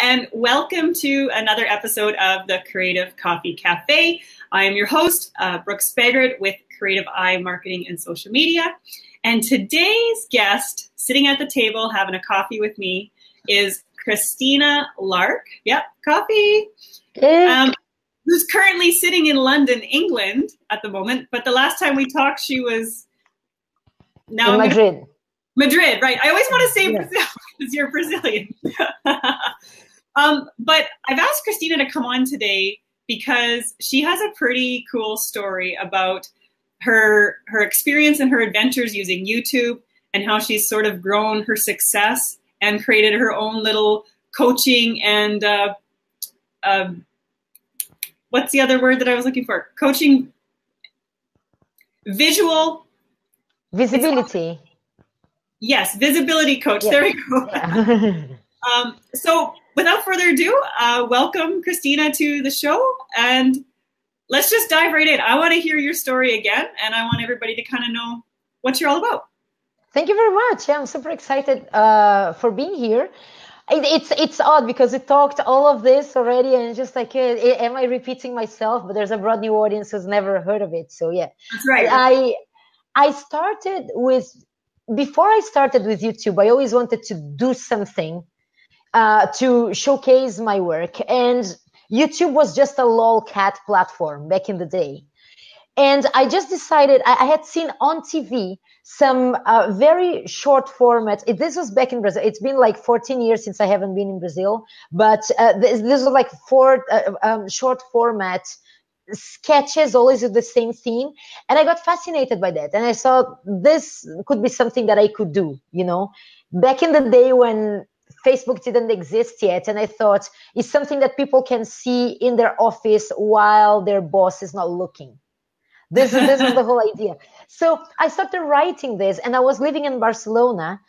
and welcome to another episode of the Creative Coffee Cafe. I am your host, Brooke Spaggart with Creative Eye Marketing and Social Media. And today's guest, sitting at the table having a coffee with me, is Cristina Lark. Yep, coffee. Who's currently sitting in London, England at the moment. But the last time we talked, she was now in Madrid. Madrid, right. I always want to say Brazil because you're Brazilian. But I've asked Cristina to come on today because she has a pretty cool story about her experience and her adventures using YouTube and how she's sort of grown her success and created her own little coaching and what's the other word that I was looking for? Coaching, visibility. Yes, visibility coach. Yes. There we go. Yeah. So without further ado, welcome Cristina to the show, and let's just dive right in. I want to hear your story again, and I want everybody to kind of know what you're all about. Thank you very much. Yeah, I'm super excited for being here. It's odd because we talked all of this already, and it's just like, am I repeating myself? But there's a broad new audience who's never heard of it. So yeah, that's right. I started with. Before I started with YouTube, I always wanted to do something to showcase my work. And YouTube was just a lolcat platform back in the day. And I just decided, I had seen on TV some very short format. This was back in Brazil. It's been like 14 years since I haven't been in Brazil. But this was like four short format sketches, always with the same theme, and I got fascinated by that, and I thought this could be something that I could do, you know, back in the day when Facebook didn't exist yet, and I thought it's something that people can see in their office while their boss is not looking. This was the whole idea. So I started writing this, and I was living in Barcelona,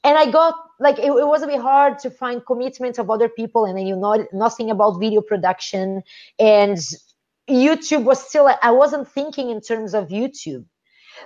and I got like it was a bit hard to find commitment of other people, and I knew nothing about video production, and YouTube was still, I wasn't thinking in terms of YouTube.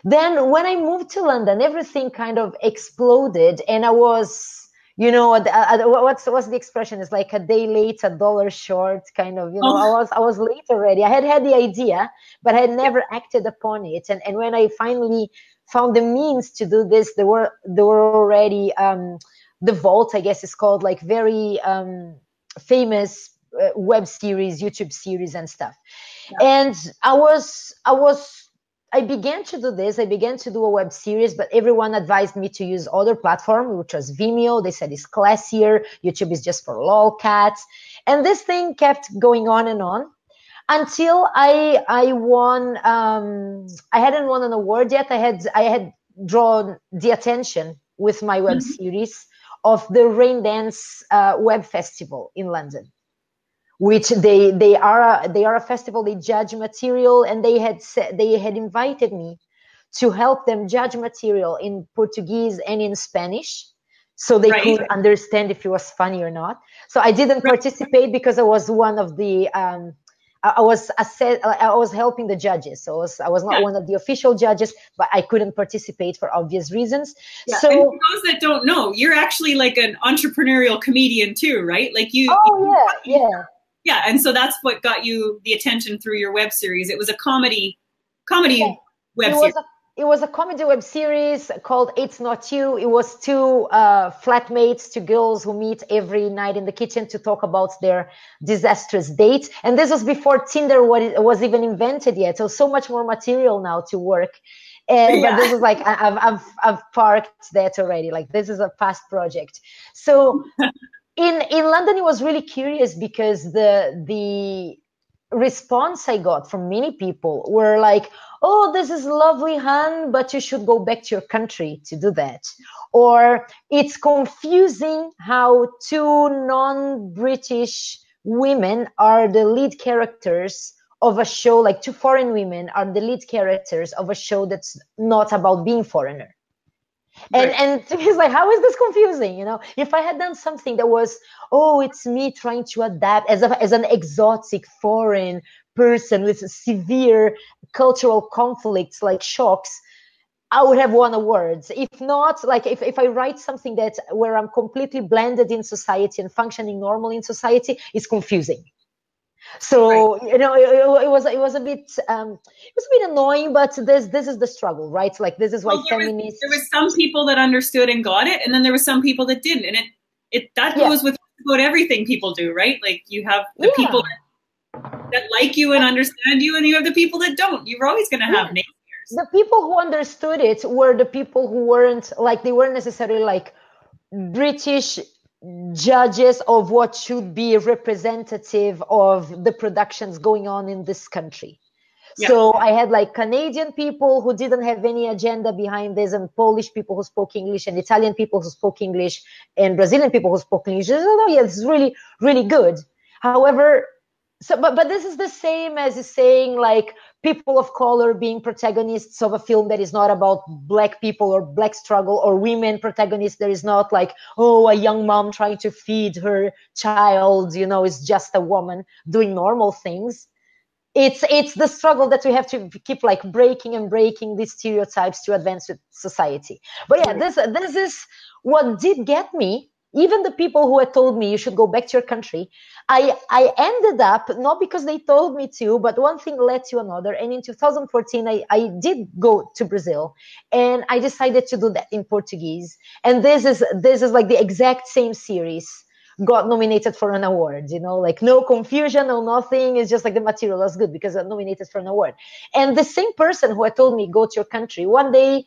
Then when I moved to London, everything kind of exploded, and I was, you know, what's the expression? It's like a day late, a dollar short, kind of, you know. I was late already. I had the idea, but I had never acted upon it. And when I finally found the means to do this, there were already the Vault, I guess it's called, like very famous web series, YouTube series and stuff. Yeah. And I began to do this. I began to do a web series, but everyone advised me to use other platform, which was Vimeo. They said it's classier. YouTube is just for lolcats. And this thing kept going on and on until I won. I hadn't won an award yet. I had drawn the attention with my web series of the Rain Dance Web Festival in London, which they are a festival. They judge material, and they had invited me to help them judge material in Portuguese and in Spanish, so they could understand if it was funny or not. So I didn't participate because I was one of the I was helping the judges, so I was not one of the official judges, but I couldn't participate for obvious reasons. Yeah. So, and for those that don't know, you're actually like an entrepreneurial comedian too, right? Like you. Oh yeah. Yeah, and so that's what got you the attention through your web series. It was a comedy web series. It was a comedy web series called It's Not You. It was two flatmates, two girls who meet every night in the kitchen to talk about their disastrous dates. And this was before Tinder was even invented yet. So much more material now to work. But this is like, I've parked that already. Like, this is a past project. So in London, it was really curious because the response I got from many people were like, oh, this is lovely, hun, but you should go back to your country to do that. Or it's confusing how two non-British women are the lead characters of a show, like two foreign women are the lead characters of a show that's not about being foreigner. And he's like, how is this confusing? You know, if I had done something that was, oh, it's me trying to adapt as an exotic foreign person with severe cultural conflicts like shocks, I would have won awards. If not, like if I write something that where I'm completely blended in society and functioning normally in society, it's confusing. So Right. you know, it was a bit annoying, but this is the struggle, right? Like this is why Well, there feminists, was some people that understood and got it, and then there was some people that didn't, and it that yeah, goes with about everything people do, right? Like you have the people yeah, that like you and understand you, and you have the people that don't. You're always going to have yeah. naysayers. The people who understood it were the people who weren't like, they weren't necessarily like British judges of what should be representative of the productions going on in this country. Yeah, So I had like Canadian people who didn't have any agenda behind this, and Polish people who spoke English, and Italian people who spoke English, and Brazilian people who spoke English. Oh, yeah, it's really, really good. However, but this is the same as saying like people of color being protagonists of a film that is not about black people or black struggle, or women protagonists that is not like, oh, a young mom trying to feed her child, you know, is just a woman doing normal things. It's the struggle that we have to keep like breaking and breaking these stereotypes to advance with society. But yeah, right. this is what did get me. Even the people who had told me you should go back to your country, I ended up not because they told me to, but one thing led to another. And in 2014, I did go to Brazil, and I decided to do that in Portuguese. And this is like the exact same series got nominated for an award, you know, like no confusion, no nothing. It's just like the material was good because I nominated for an award. And the same person who had told me, go to your country, one day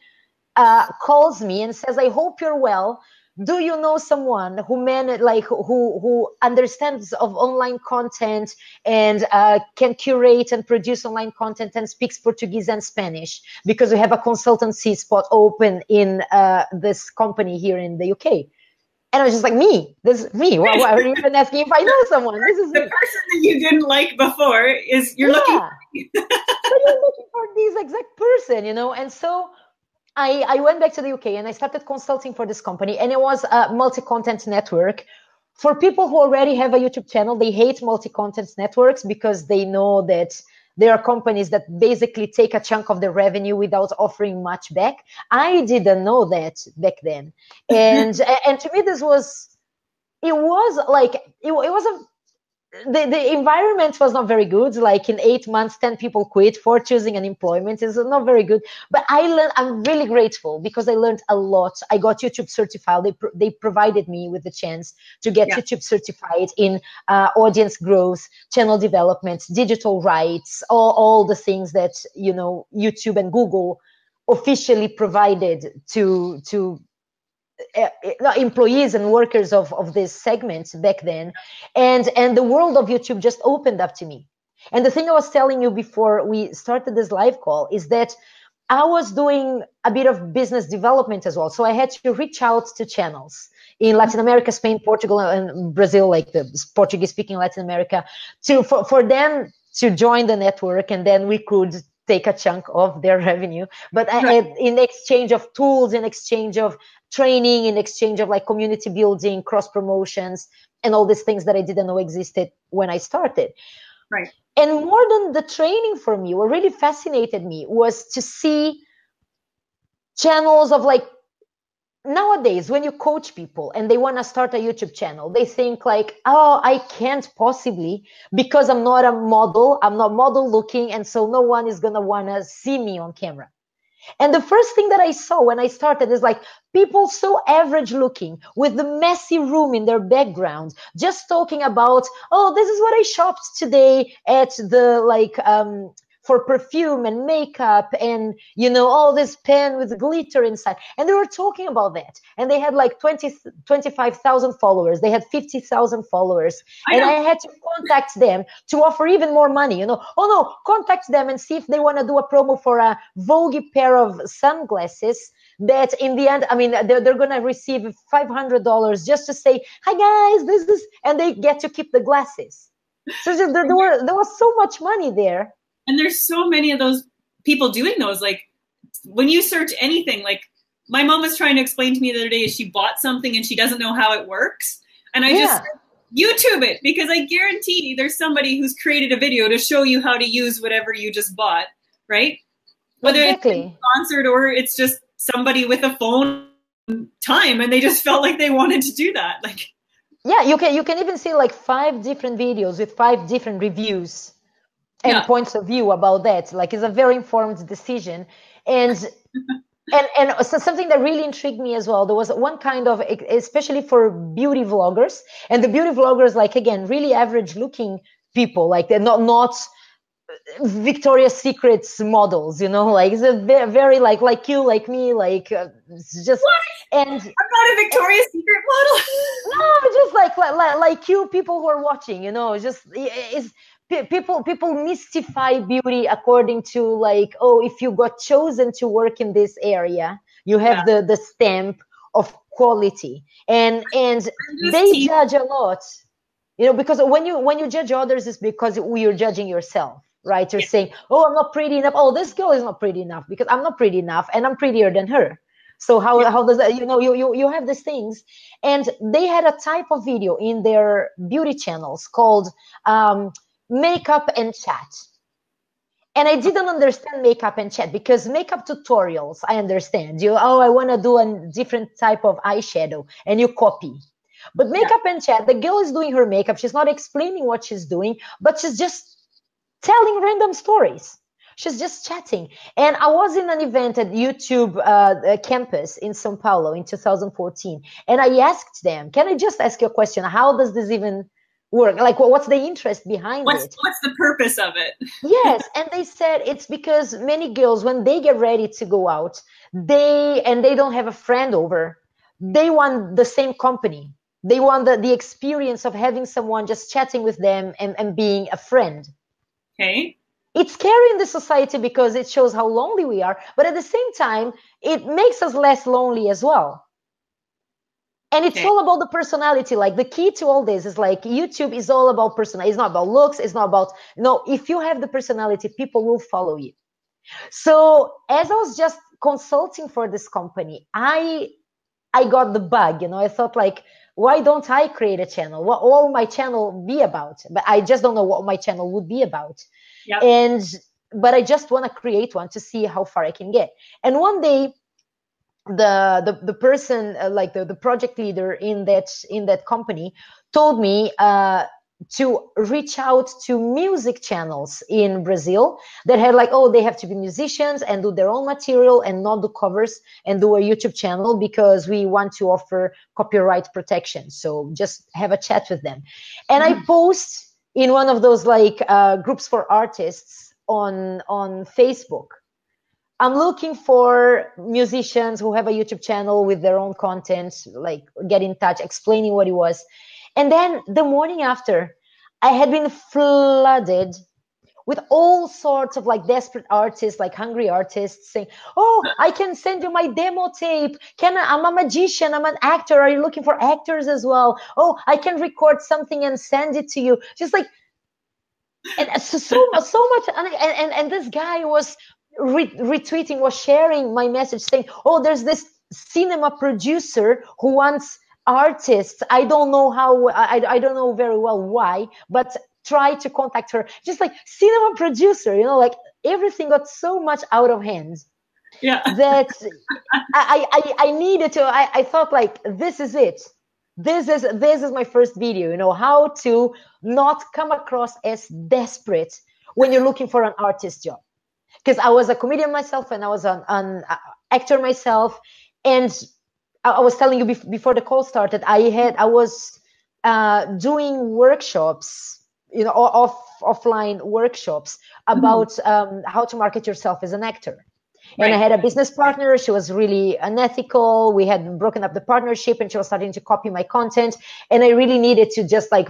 calls me and says, I hope you're well. Do you know someone who who understands of online content and can curate and produce online content and speaks Portuguese and Spanish? Because we have a consultancy spot open in this company here in the UK. And I was just like, me, this is me. Why are you even asking if I know someone? This is The me. person that you didn't like before is you're looking. Yeah. So you're looking for this exact person, you know? And so I went back to the UK and I started consulting for this company. And it was a multi-content network. For people who already have a YouTube channel, they hate multi-content networks because they know that there are companies that basically take a chunk of the revenue without offering much back. I didn't know that back then. And to me, it was like, it was the environment was not very good. Like in 8 months, 10 people quit for choosing unemployment. It's not very good. But I'm really grateful because I learned a lot. I got YouTube certified. They provided me with the chance to get Yeah. YouTube certified in audience growth, channel development, digital rights, all the things that, you know, YouTube and Google officially provided to employees and workers of this segment back then. And the world of YouTube just opened up to me. And the thing I was telling you before we started this live call is that I was doing a bit of business development as well. So I had to reach out to channels in Latin America, Spain, Portugal, and Brazil, like the Portuguese speaking Latin America, for them to join the network, and then we could take a chunk of their revenue. But in exchange of tools, in exchange of training, in exchange of like community building, cross promotions, and all these things that I didn't know existed when I started. Right. And more than the training for me, what really fascinated me was to see channels of like, nowadays when you coach people and they want to start a YouTube channel, they think like, oh, I can't possibly, because I'm not model looking, and so no one is going to want to see me on camera. And the first thing that I saw when I started is like people so average looking with the messy room in their background, just talking about, oh, this is what I shopped today at the for perfume and makeup and, you know, all this pen with glitter inside. And they were talking about that. And they had like 25,000 followers. They had 50,000 followers. And I had to contact them to offer even more money, you know. Oh no, contact them and see if they want to do a promo for a Vogue pair of sunglasses that in the end, I mean, they're going to receive $500 just to say, hi guys, this is, and they get to keep the glasses. So there was so much money there. And there's so many of those people doing those. Like when you search anything, like my mom was trying to explain to me the other day, she bought something and she doesn't know how it works. And I just YouTube it, because I guarantee there's somebody who's created a video to show you how to use whatever you just bought, right? whether Exactly. it's sponsored or it's just somebody with a phone time and they just felt like they wanted to do that. Like, Yeah, you can even see like 5 different videos with 5 different reviews and yeah, points of view about that. Like, it's a very informed decision. And so something that really intrigued me as well, there was one kind of, especially for beauty vloggers, and the beauty vloggers, like, again, really average looking people, like they're not Victoria's Secret's models, like it's a very like you, like me, like it's just, what? and I'm not a Victoria's Secret model. no, just like you, people who are watching, just it's people mystify beauty according to, like, oh, if you got chosen to work in this area, you have Yeah, the stamp of quality, and I'm just they judge a lot, because when you judge others, it's because you're judging yourself, right? You're yeah, saying, oh, I'm not pretty enough, oh, this girl is not pretty enough because I'm not pretty enough and I'm prettier than her. So yeah. how does that, you have these things. And they had a type of video in their beauty channels called makeup and chat. And I didn't understand makeup and chat, because makeup tutorials, I understand. I want to do a different type of eyeshadow, and you copy. But makeup and chat, the girl is doing her makeup. She's not explaining what she's doing, but she's just telling random stories. She's just chatting. And I was in an event at YouTube campus in Sao Paulo in 2014. And I asked them, can I just ask you a question? How does this even work? Like, what's the interest behind it? What's the purpose of it? Yes. And they said it's because many girls, when they get ready to go out, they don't have a friend over, they want the same company. They want the experience of having someone just chatting with them and being a friend. Okay. It's scary in the society because it shows how lonely we are, but at the same time, it makes us less lonely as well. And it's Okay. all about the personality. Like, the key to all this is, like, YouTube is all about personality. It's not about looks. It's not about, no, if you have the personality, people will follow you. So as I was just consulting for this company, I got the bug, I thought, like, why don't I create a channel? What will my channel be about? But I just don't know what my channel would be about. Yep. But I just want to create one to see how far I can get. And one day, the person, like the project leader in that company, told me to reach out to music channels in Brazil that had, like, oh, they have to be musicians and do their own material and not do covers and do a YouTube channel, because we want to offer copyright protection. So just have a chat with them. And I post in one of those, like, groups for artists on Facebook. I'm looking for musicians who have a YouTube channel with their own content, like, get in touch, explaining what it was. And then the morning after, I had been flooded with all sorts of, like, desperate artists, like hungry artists, saying, oh, I can send you my demo tape. I'm a magician, I'm an actor. Are you looking for actors as well? Oh, I can record something and send it to you. Just like, and so much. And this guy was retweeting, was sharing my message, saying, oh, there's this cinema producer who wants artists. I don't know how, I don't know very well why, but try to contact her. Just like, cinema producer, like, everything got so much out of hand. Yeah. That I needed to, I thought, like, this is it. This is my first video, how to not come across as desperate when you're looking for an artist job. Because I was a comedian myself, and I was an actor myself. And I was telling you before the call started, I was doing workshops, offline workshops about how to market yourself as an actor. And I had a business partner. She was really unethical. We had broken up the partnership, and she was starting to copy my content. And I really needed to just, like,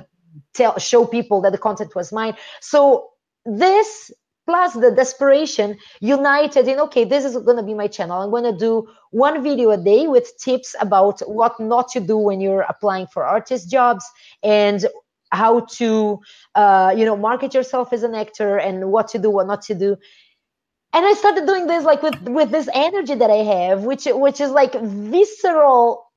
show people that the content was mine. So this, plus the desperation, united in, okay, this is going to be my channel. I'm going to do one video a day with tips about what not to do when you're applying for artist jobs, and how to, market yourself as an actor, and what to do, what not to do. And I started doing this, like, with this energy that I have, which is like visceral.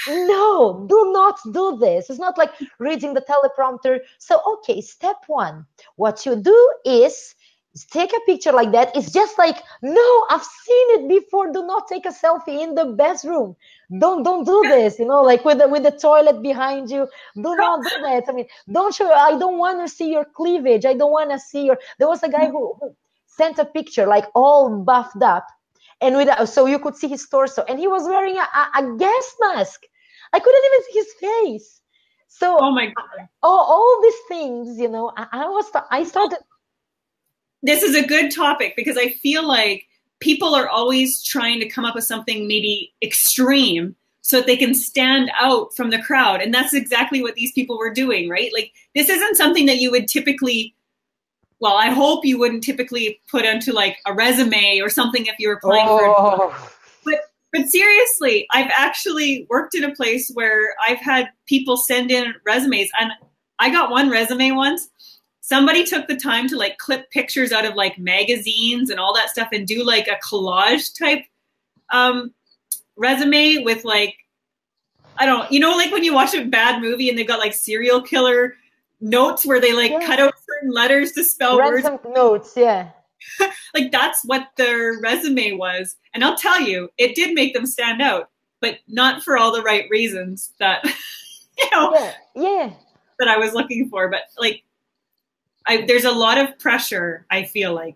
No, do not do this. It's not like reading the teleprompter. So, okay, step 1, what you do is take a picture like that. It's just like, no, I've seen it before. Do not take a selfie in the bathroom. Don't do this, like with the toilet behind you. Do not do that. I mean, don't show. I don't want to see your cleavage. I don't want to see your. There was a guy who sent a picture like all buffed up, and so you could see his torso, and he was wearing a gas mask. I couldn't even see his face. So oh my God. All these things, I started. This is a good topic because I feel like people are always trying to come up with something maybe extreme so that they can stand out from the crowd. And that's exactly what these people were doing, right? Like, this isn't something that you would typically, well, I hope you wouldn't typically put onto like a resume or something if you were applying for it. But seriously, I've actually worked in a place where I've had people send in resumes, and I got one resume once. Somebody took the time to like clip pictures out of like magazines and all that stuff and do like a collage type resume with like, I don't, like when you watch a bad movie and they've got like serial killer notes where they like cut out certain letters to spell words. Random notes, yeah. Like that's what their resume was. And I'll tell you, it did make them stand out, but not for all the right reasons that, that I was looking for. But like, there's a lot of pressure, I feel like,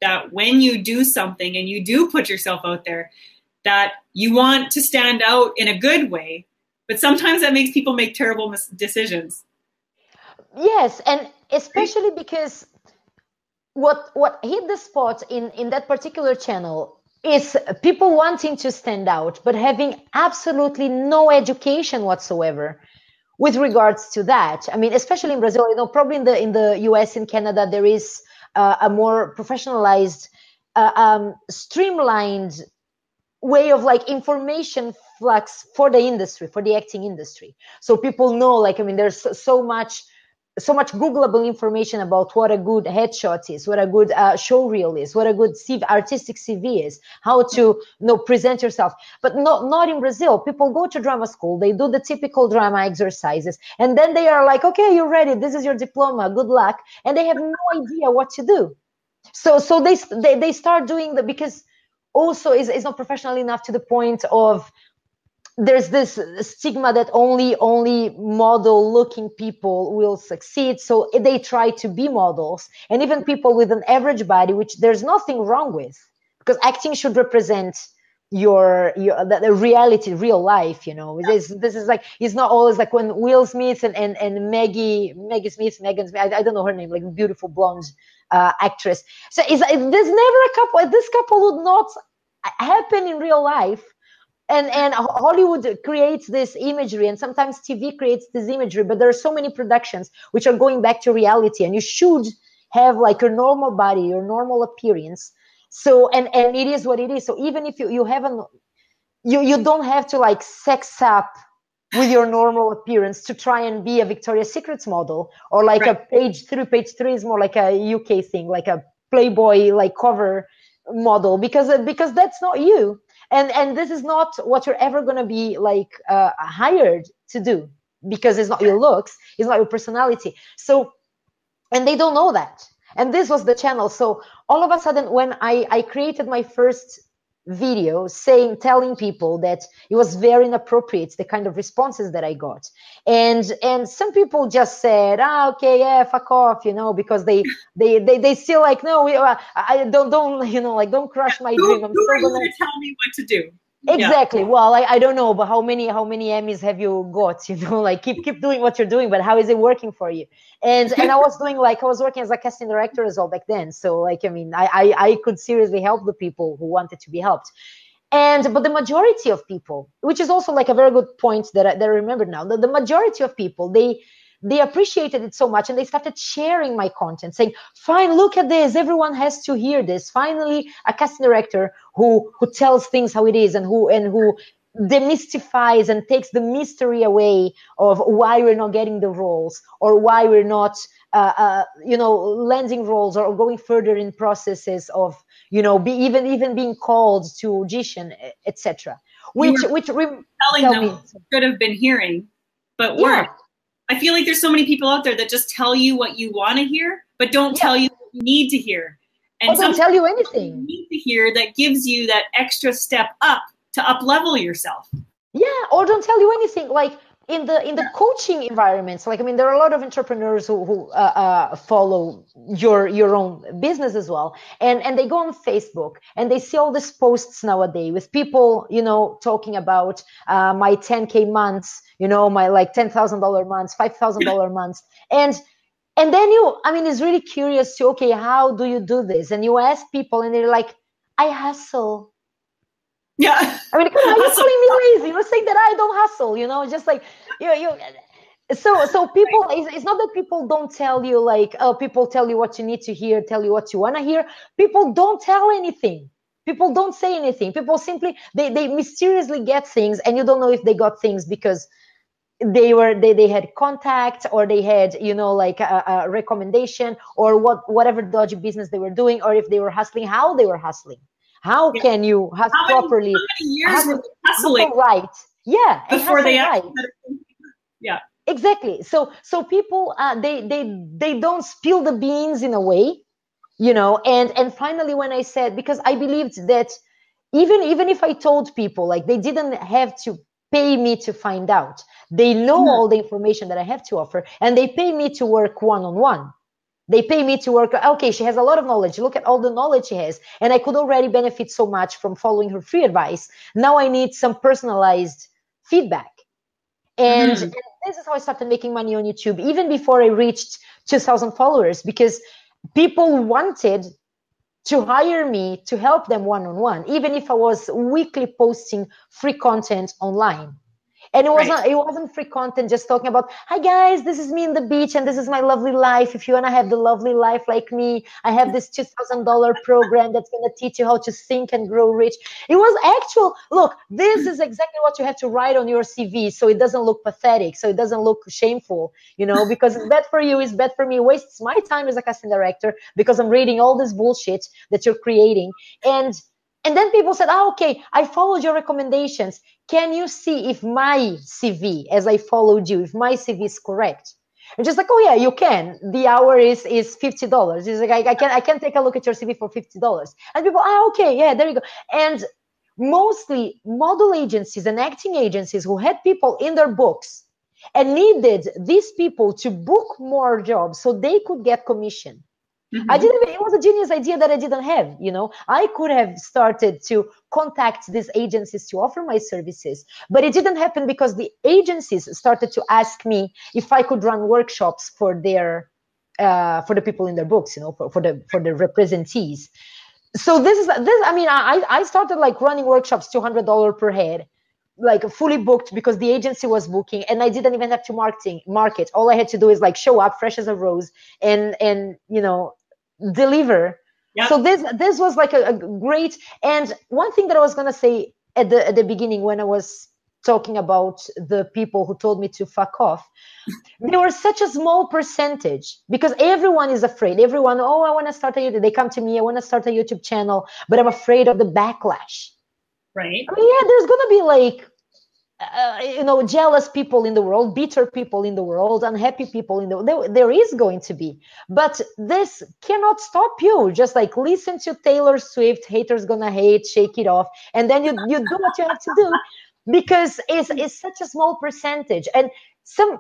that when you do something and you do put yourself out there, that you want to stand out in a good way, but sometimes that makes people make terrible decisions. Yes, and especially because what hit the spot in that particular channel is people wanting to stand out, but having absolutely no education whatsoever with regards to that. I mean, especially in Brazil, probably in the US, in Canada, there is a more professionalized, streamlined way of like information flux for the industry, for the acting industry. So people know, like, I mean, there's so much Googleable information about what a good headshot is, what a good show reel is, what a good artistic CV is, how to present yourself. But not in Brazil. People go to drama school, they do the typical drama exercises, and then they are like, okay, you're ready. This is your diploma. Good luck. And they have no idea what to do. So they start doing because also is not professional enough to the point of there's this stigma that only model looking people will succeed. So they try to be models, and even people with an average body, which there's nothing wrong with, because acting should represent the reality, real life, This is like, it's not always like when Will Smith and Maggie Smith, Megan Smith, I don't know her name, like beautiful blonde actress. So there's never a couple, this couple would not happen in real life. And Hollywood creates this imagery, and sometimes TV creates this imagery, but there are so many productions which are going back to reality, and you should have like your normal body, your normal appearance. So, and it is what it is. So even if you haven't, you don't have to like sex up with your normal appearance to try and be a Victoria's Secrets model, or like a page three is more like a UK thing, like a Playboy like cover model, because that's not you. And this is not what you're ever going to be like hired to do, because it's not your looks, it's not your personality. So, and they don't know that. And this was the channel. So all of a sudden, when I created my first video telling people that it was very inappropriate, the kind of responses that I got, and some people just said, okay, yeah, fuck off, because they still like, no, I don't like, don't crush my dream. I'm still gonna tell me what to do. Exactly. Yeah. Well, I don't know, but how many Emmys have you got? Like keep doing what you're doing, but how is it working for you? And I was working as a casting director as well back then. So like, I mean, I could seriously help the people who wanted to be helped. But the majority of people, which is also like a very good point that I remember now, the majority of people, they appreciated it so much, and they started sharing my content, saying, fine, look at this, everyone has to hear this. Finally, a casting director who tells things how it is, and who demystifies and takes the mystery away of why we're not getting the roles, or why we're not landing roles, or going further in processes of even being called to audition, etc. Which telling them could have been hearing, but weren't. I feel like there's so many people out there that just tell you what you want to hear, but don't tell you what you need to hear. And or don't tell you anything. You need to hear that gives you that extra step up to up level yourself. Yeah, or don't tell you anything. Like in the coaching environments, like, I mean, there are a lot of entrepreneurs who follow your own business as well, and they go on Facebook and they see all these posts nowadays with people, you know, talking about my 10K months, you know, my like $10,000 months, $5,000 months, and then you, I mean, it's really curious to, okay, how do you do this? And you ask people, and they're like, I hustle. Yeah. I mean, come on, you're calling me lazy. You're saying that I don't hustle, you know, just like you. So people, it's not that people don't tell you, like, oh, people tell you what you need to hear, tell you what you want to hear. People don't tell anything. People don't say anything. People simply, they mysteriously get things, and you don't know if they got things because they had contact, or they had, you know, like a recommendation, or whatever dodgy business they were doing, or if they were hustling, how they were hustling. How can you hustle properly? How many years were they hustling? Right. Yeah. Before they right. Yeah. Exactly. So people, they don't spill the beans in a way, you know, and finally when I said, because I believed that even if I told people, like, they didn't have to pay me to find out. They know all the information that I have to offer, and they pay me to work one-on-one. They pay me to work. Okay, she has a lot of knowledge. Look at all the knowledge she has. And I could already benefit so much from following her free advice. Now I need some personalized feedback. And this is how I started making money on YouTube, even before I reached 2,000 followers, because people wanted to hire me to help them one-on-one, even if I was weekly posting free content online. And it wasn't free content just talking about, hi guys, this is me in the beach and this is my lovely life. If you want to have the lovely life like me, I have this $2,000 program that's going to teach you how to think and grow rich. It was actual, look, this is exactly what you have to write on your CV, so it doesn't look pathetic, so it doesn't look shameful, you know, because it's bad for you, it's bad for me, it wastes my time as a casting director because I'm reading all this bullshit that you're creating. And then people said, okay, I followed your recommendations. Can you see if my CV, as I followed you, if my CV is correct? And just like, oh yeah, you can. The hour is $50. It's like, I can take a look at your CV for $50. And people, okay, yeah, there you go. And mostly model agencies and acting agencies who had people in their books and needed these people to book more jobs so they could get commission. It was a genius idea that I didn't have, you know. I could have started to contact these agencies to offer my services, but it didn't happen because the agencies started to ask me if I could run workshops for for the people in their books, you know, for the representees. So I started like running workshops, $200 per head, like fully booked, because the agency was booking, and I didn't even have to market. All I had to do is like show up fresh as a rose and you know, deliver. Yep. So this was like a great. And one thing that I was gonna say at the beginning, when I was talking about the people who told me to fuck off, they were such a small percentage, because everyone is afraid. Everyone, oh, I want to start a YouTube. They come to me, I want to start a YouTube channel, but I'm afraid of the backlash. Right. I mean, yeah, there's gonna be like you know, jealous people in the world, bitter people in the world, unhappy people in the world. There is going to be, but this cannot stop you. Just like listen to Taylor Swift, haters gonna hate, shake it off, and then you do what you have to do, because it's such a small percentage. And some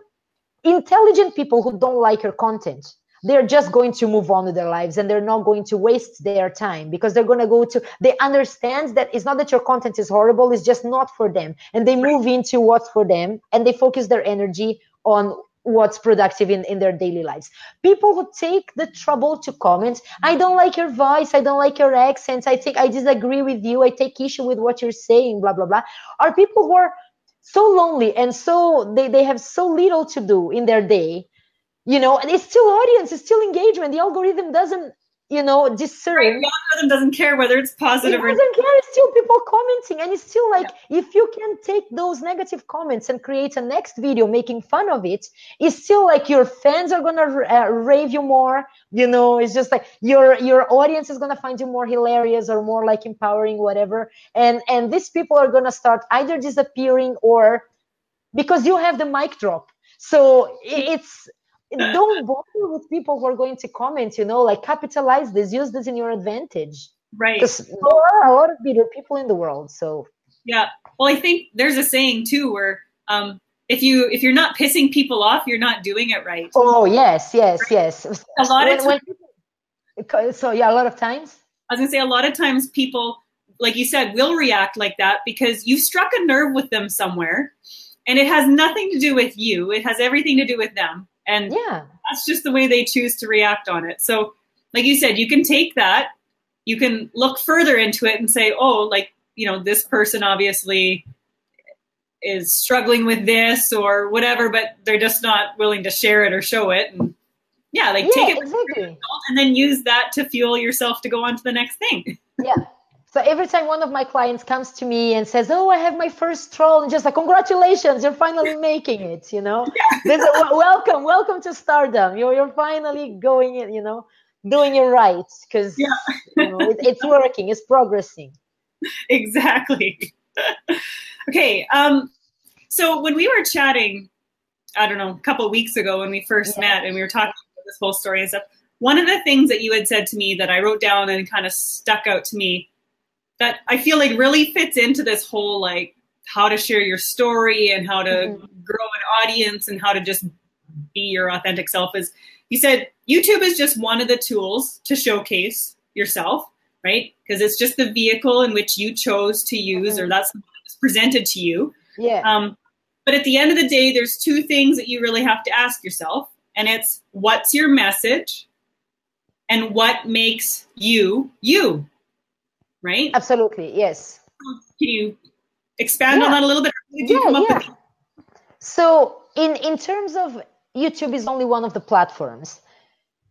intelligent people who don't like your content, they're just going to move on with their lives, and they're not going to waste their time, because they're going to they understand that it's not that your content is horrible, it's just not for them. And they move into what's for them, and they focus their energy on what's productive in their daily lives. People who take the trouble to comment, I don't like your voice, I don't like your accents, I disagree with you, I take issue with what you're saying, blah, blah, blah, are people who are so lonely, and so they have so little to do in their day. You know, and it's still audience, it's still engagement. The algorithm doesn't, you know, discern. Right, the algorithm doesn't care whether it's positive or not. It doesn't care. It's still people commenting. And it's still like, if you can take those negative comments and create a next video making fun of it, it's still like your fans are going to rave you more. You know, it's just like your audience is going to find you more hilarious or more like empowering, whatever. And these people are going to start either disappearing, or because you have the mic drop. So don't bother with people who are going to comment, like capitalize this, use this in your advantage. Right. Because there are a lot of bitter people in the world. So yeah. Well, I think there's a saying too where if you're not pissing people off, you're not doing it right. Oh yes. A lot of times, so yeah, a lot of times. I was gonna say a lot of times people, like you said, will react like that because you struck a nerve with them somewhere, and it has nothing to do with you. It has everything to do with them, and that's just the way they choose to react on it. So, like you said, you can take that, you can look further into it and say, oh, like, this person obviously is struggling with this or whatever, but they're just not willing to share it or show it. And take it exactly, and then use that to fuel yourself to go on to the next thing. Yeah. So every time one of my clients comes to me and says, oh, I have my first troll, and just like, congratulations, you're finally making it, There's welcome to stardom. You're finally going in, doing it right, because it's working, it's progressing. Exactly. Okay. So when we were chatting, I don't know, a couple of weeks ago when we first met and we were talking about this whole story and stuff, one of the things that you had said to me that I wrote down and kind of stuck out to me that I feel like really fits into this whole, like, how to share your story and how to grow an audience and how to just be your authentic self is, you said, YouTube is just one of the tools to showcase yourself, right? Because it's just the vehicle in which you chose to use, or that's what's presented to you. Yeah. But at the end of the day, there's two things that you really have to ask yourself, and it's what's your message and what makes you you, right? Absolutely, yes. Can you expand on that a little bit? How did you come up with it? So in terms of YouTube is only one of the platforms.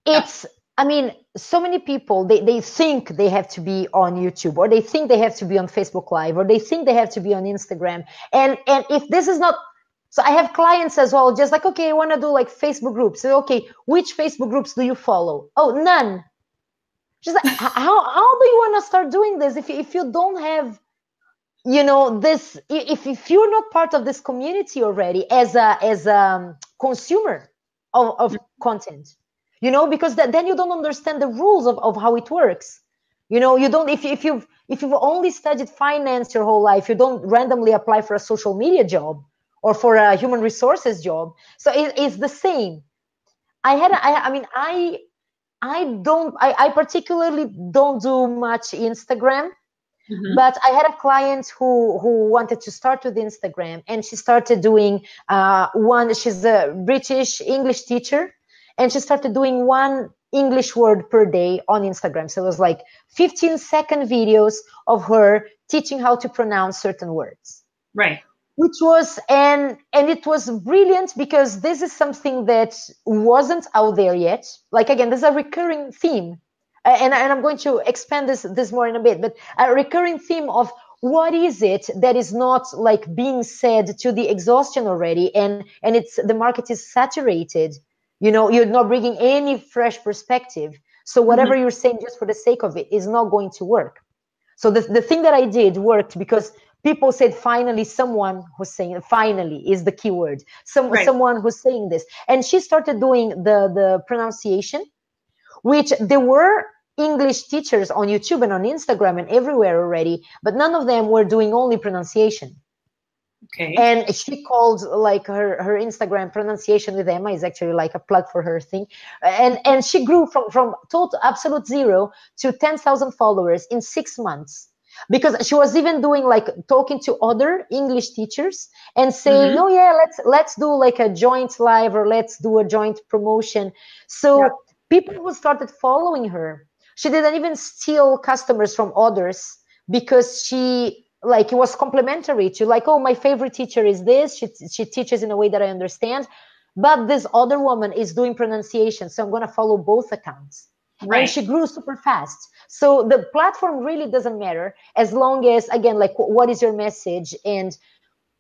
It's I mean, so many people, they think they have to be on YouTube, or they think they have to be on Facebook Live, or they think they have to be on Instagram. And if this is not, so I have clients as well, just like, okay, I want to do like Facebook groups. So, okay, which Facebook groups do you follow? Oh, none. Just like, how do you want to start doing this if you don't have, this, if you're not part of this community already as a consumer of content? Because then you don't understand the rules of how it works. You don't, if you've only studied finance your whole life, you don't randomly apply for a social media job or for a human resources job. So it's the same. I particularly don't do much Instagram, but I had a client who wanted to start with Instagram, and she started doing she's a British English teacher. And she started doing one English word per day on Instagram. So it was like 15-second videos of her teaching how to pronounce certain words. Right. Which was, and it was brilliant because this is something that wasn't out there yet. Like, again, there's a recurring theme. And I'm going to expand this more in a bit, but a recurring theme of what is it that is not like being said to the exhaustion already. And the market is saturated. You're not bringing any fresh perspective. So whatever you're saying just for the sake of it is not going to work. So the thing that I did worked because people said, finally, someone who's saying, finally is the key word. Someone who's saying this. And she started doing the pronunciation, which there were English teachers on YouTube and on Instagram and everywhere already, but none of them were doing only pronunciation. Okay. And she called like her Instagram Pronunciation with Emma is actually like a plug for her thing. And she grew from total absolute zero to 10,000 followers in 6 months, because she was even doing like talking to other English teachers and saying, oh yeah, let's do like a joint live, or let's do a joint promotion. So people who started following her, she didn't even steal customers from others, because she, like, it was complimentary to, like, oh, my favorite teacher is this. She teaches in a way that I understand, but this other woman is doing pronunciation, so I'm going to follow both accounts. Right. And she grew super fast. So the platform really doesn't matter, as long as, again, like, what is your message and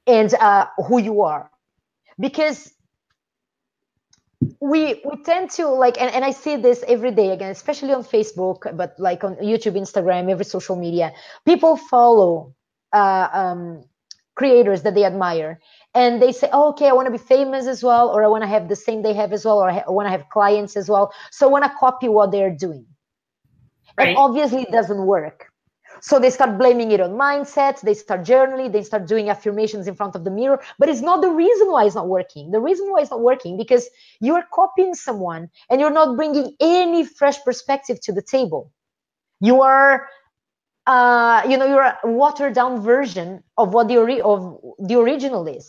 who you are. Because we tend to, like, and I see this every day, again, especially on Facebook, but like on YouTube, Instagram, every social media, people follow creators that they admire, and they say, oh, okay, I want to be famous as well, or I want to have the same they have as well, or I want to have clients as well. So I want to copy what they're doing. And Right. obviously it doesn't work. So they start blaming it on mindset. They start journaling. They start doing affirmations in front of the mirror. But it's not the reason why it's not working. The reason why it's not working because you're copying someone and you're not bringing any fresh perspective to the table. You are, you're a watered down version of what the original is.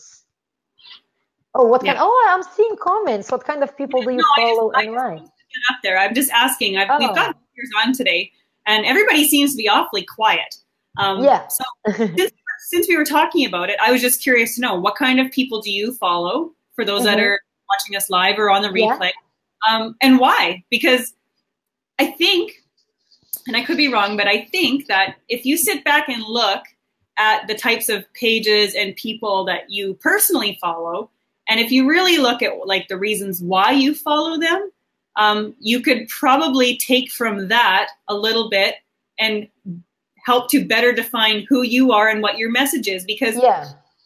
Oh, what kind? Oh, I'm seeing comments. What kind of people do you follow and why? Up there. I'm just asking. We've got viewers on today, and everybody seems to be awfully quiet. So since we were talking about it, I was just curious to know what kind of people do you follow for those that are watching us live or on the replay, and why? Because I think, and I could be wrong, but I think that if you sit back and look at the types of pages and people that you personally follow, and if you really look at like the reasons why you follow them, you could probably take from that a little bit and help to better define who you are and what your message is, because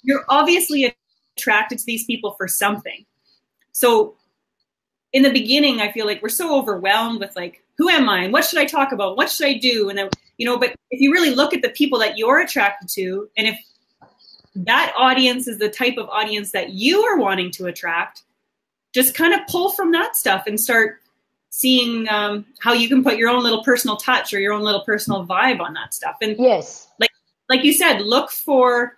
you're obviously attracted to these people for something. So in the beginning, I feel like we're so overwhelmed with like, who am I and what should I talk about? What should I do? And then, but if you really look at the people that you're attracted to, and if that audience is the type of audience that you are wanting to attract, just kind of pull from that stuff and start seeing how you can put your own little personal touch or your own little personal vibe on that stuff. And like you said, look for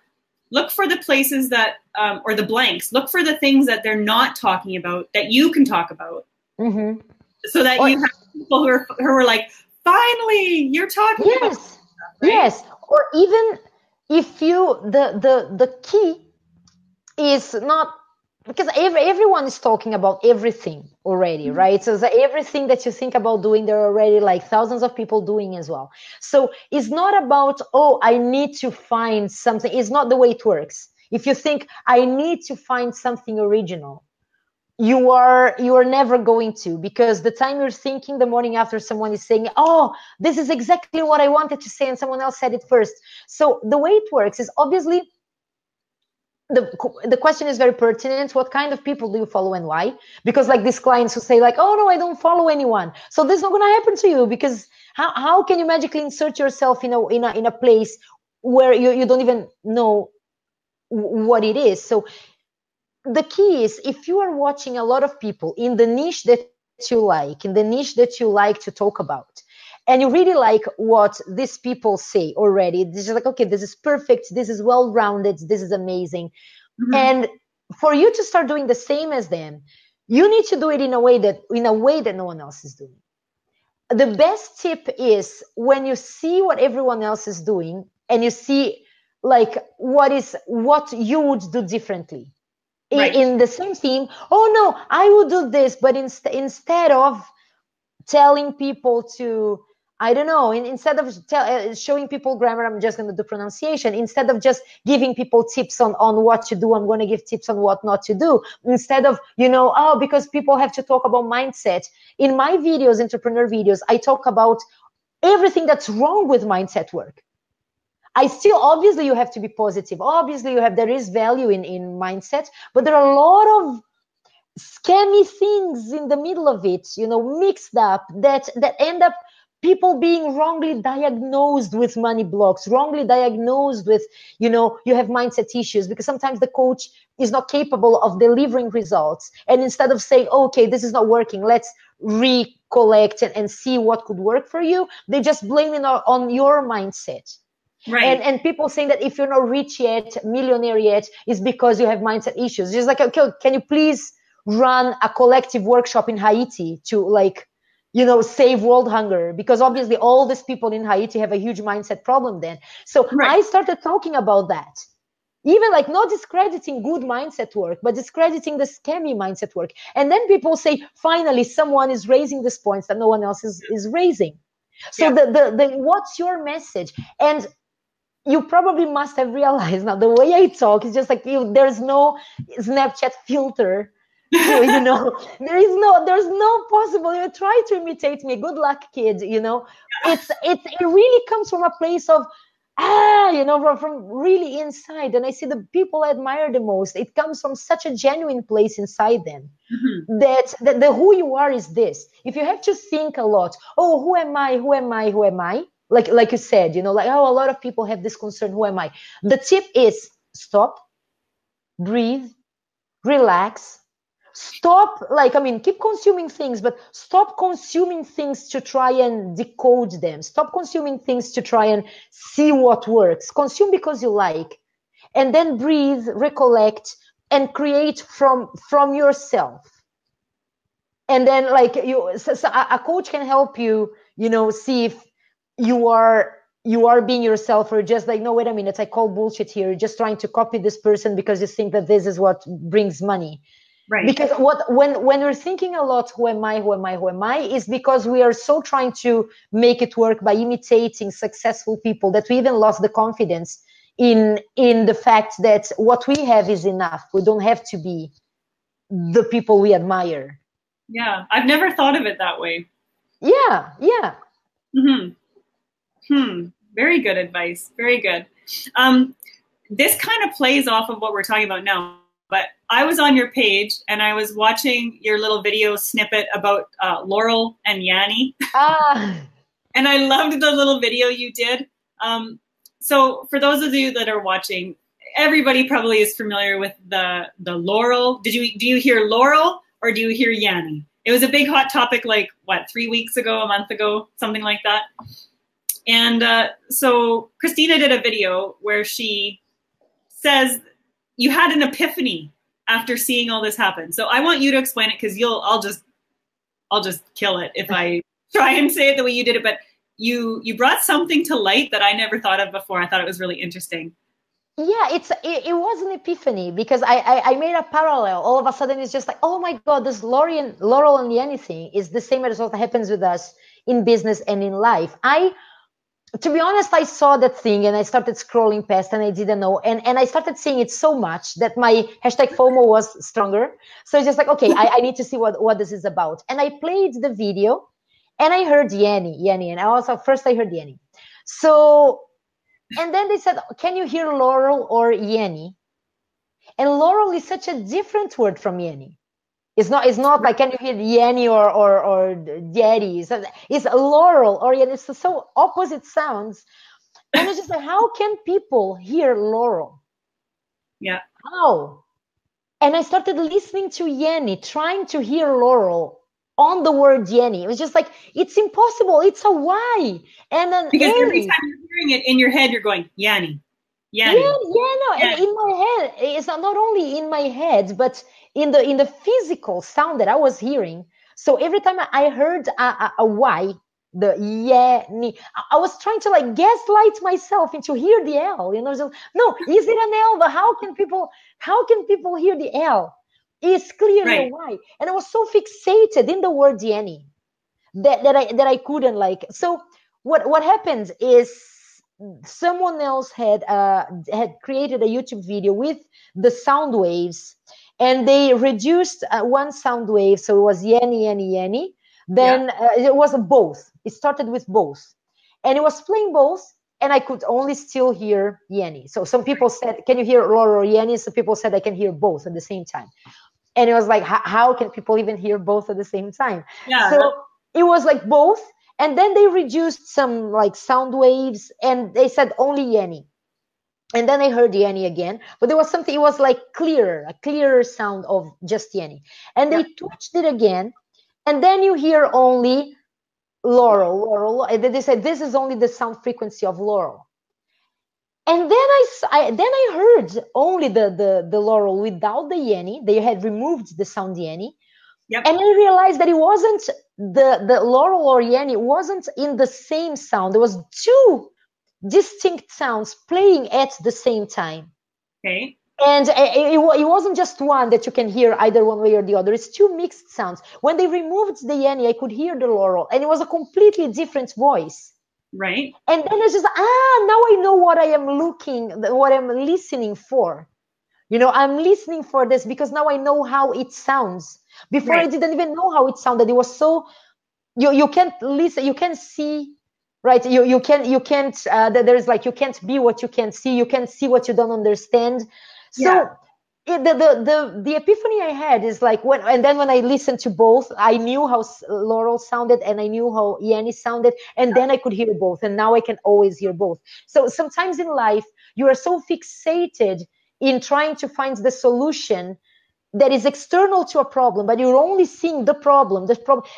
the places that or the blanks. Look for the things that they're not talking about that you can talk about, so that you have people who are like, finally, you're talking about stuff, right? Or even if you the key is not. Because everyone is talking about everything already, right? So everything that you think about doing, there are already like thousands of people doing as well. So it's not about, oh, I need to find something. It's not the way it works. If you think I need to find something original, you are never going to, because the time you're thinking, the morning after someone is saying, oh, this is exactly what I wanted to say, and someone else said it first. So the way it works is obviously, the question is very pertinent. What kind of people do you follow and why? Because like these clients who say like, oh no, I don't follow anyone. So this is not going to happen to you, because how can you magically insert yourself in a place where you don't even know what it is? So the key is, if you are watching a lot of people in the niche that you like, in the niche that you like to talk about, and you really like what these people say already, this is like, okay, this is perfect, this is well-rounded, this is amazing. And for you to start doing the same as them, you need to do it in a way that no one else is doing. The best tip is when you see what everyone else is doing and you see like what you would do differently. In the same theme, oh no, I would do this, but instead of telling people to, I don't know, instead of showing people grammar, I'm just going to do pronunciation. Instead of just giving people tips on what to do, I'm going to give tips on what not to do. Instead of, because people have to talk about mindset. In my videos, entrepreneur videos, I talk about everything that's wrong with mindset work. Obviously you have to be positive. Obviously there is value in mindset, but there are a lot of scammy things in the middle of it, mixed up that end up people being wrongly diagnosed with money blocks, wrongly diagnosed with, you have mindset issues, because sometimes the coach is not capable of delivering results. And instead of saying, okay, this is not working, let's recollect and see what could work for you, they just blame it on your mindset. Right. And people saying that if you're not rich yet, millionaire yet, is because you have mindset issues. Just like, okay, can you please run a collective workshop in Haiti to save world hunger? Because obviously all these people in Haiti have a huge mindset problem then. So I started talking about that. Even like not discrediting good mindset work, but discrediting the scammy mindset work. And then people say, finally, someone is raising these points that no one else is raising. So the what's your message? And you probably must have realized now the way I talk is just like there's no Snapchat filter. So, there's no possible. You try to imitate me. Good luck, kid. It really comes from a place of from really inside. And I see the people I admire the most. It comes from such a genuine place inside them. Mm-hmm. That the who you are is this. If you have to think a lot, oh, who am I? Who am I? Who am I? Like you said, like, oh, a lot of people have this concern. Who am I? The tip is stop, breathe, relax. Stop, keep consuming things, but stop consuming things to try and decode them. Stop consuming things to try and see what works. Consume because you like. And then breathe, recollect, and create from yourself. And then so a coach can help you, see if you are being yourself, or just like, no, wait a minute, I call bullshit here. You're just trying to copy this person because you think that this is what brings money. Right. Because when we're thinking a lot, who am I, who am I, who am I, is because we are so trying to make it work by imitating successful people that we even lost the confidence in the fact that what we have is enough. We don't have to be the people we admire. Yeah, I've never thought of it that way. Yeah. Very good advice. Very good. This kind of plays off of what we're talking about now. But I was on your page and I was watching your little video snippet about Laurel and Yeni. And I loved the little video you did. So for those of you that are watching, everybody probably is familiar with the Laurel. Do you hear Laurel or do you hear Yeni? It was a big hot topic, 3 weeks ago, a month ago, something like that. And so Cristina did a video where she says you had an epiphany after seeing all this happen. So I want you to explain it, because I'll just kill it if I try and say it the way you did it. But you brought something to light that I never thought of before. I thought it was really interesting. Yeah, it was an epiphany, because I made a parallel. All of a sudden, it's just like, oh my God, this Laurel and Yeni thing is the same as what happens with us in business and in life. To be honest, I saw that thing and I started scrolling past and I didn't know. And I started seeing it so much that my hashtag FOMO was stronger. So it's just like, okay, I need to see what this is about. And I played the video and I heard Yeni. And first I heard Yeni. So, and then they said, can you hear Laurel or Yeni? And Laurel is such a different word from Yeni. It's not like, can you hear Yeni or Yeti? It's Laurel or Yeni. It's so opposite sounds. And it's just like, how can people hear Laurel? Yeah. How? And I started listening to Yeni, trying to hear Laurel on the word Yeni. It was just like, it's impossible. It's a Y. And then because every time you're hearing it in your head, you're going, Yeni. And in my head, it's not only in my head, but in the physical sound that I was hearing. So every time I heard a Y, the Yeni, I was trying to gaslight myself into hear the L. So, no, is it an L? But how can people hear the L? It's clearly a Y, and I was so fixated in the word Yeni that I couldn't So what happened is, someone else had created a YouTube video with the sound waves, and they reduced one sound wave, so it was Yeni. Then it was both. It started with both, and it was playing both, and I could only still hear Yeni. So some people said, "Can you hear Laurel or Yeni?" Some people said, "I can hear both at the same time." And it was like, how can people even hear both at the same time? Yeah. So it was both. And then they reduced some sound waves, and they said only Yeni. And then I heard Yeni again, but there was something, it was a clearer sound of just Yeni. And they twitched it again, and then you hear only Laurel. And then they said, this is only the sound frequency of Laurel. And then I heard only the Laurel without the Yeni. They had removed the sound Yeni. Yep. And I realized that it wasn't the Laurel or Yeni wasn't in the same sound. There was two distinct sounds playing at the same time. Okay. And it wasn't just one that you can hear either one way or the other. It's two mixed sounds. When they removed the Yeni, I could hear the Laurel, and it was a completely different voice. Right. And then it's just, now I know what I'm listening for. I'm listening for this because now I know how it sounds. Before I didn't even know how it sounded. It was so, you can't listen, you can't see right? You can't there's like, you can't be what you can't see, you can't see what you don't understand. Yeah. So the epiphany I had is like and then when I listened to both, I knew how Laurel sounded and I knew how Yeni sounded, and then I could hear both, and now I can always hear both. So sometimes in life you are so fixated in trying to find the solution that is external to a problem, but you're only seeing the problem,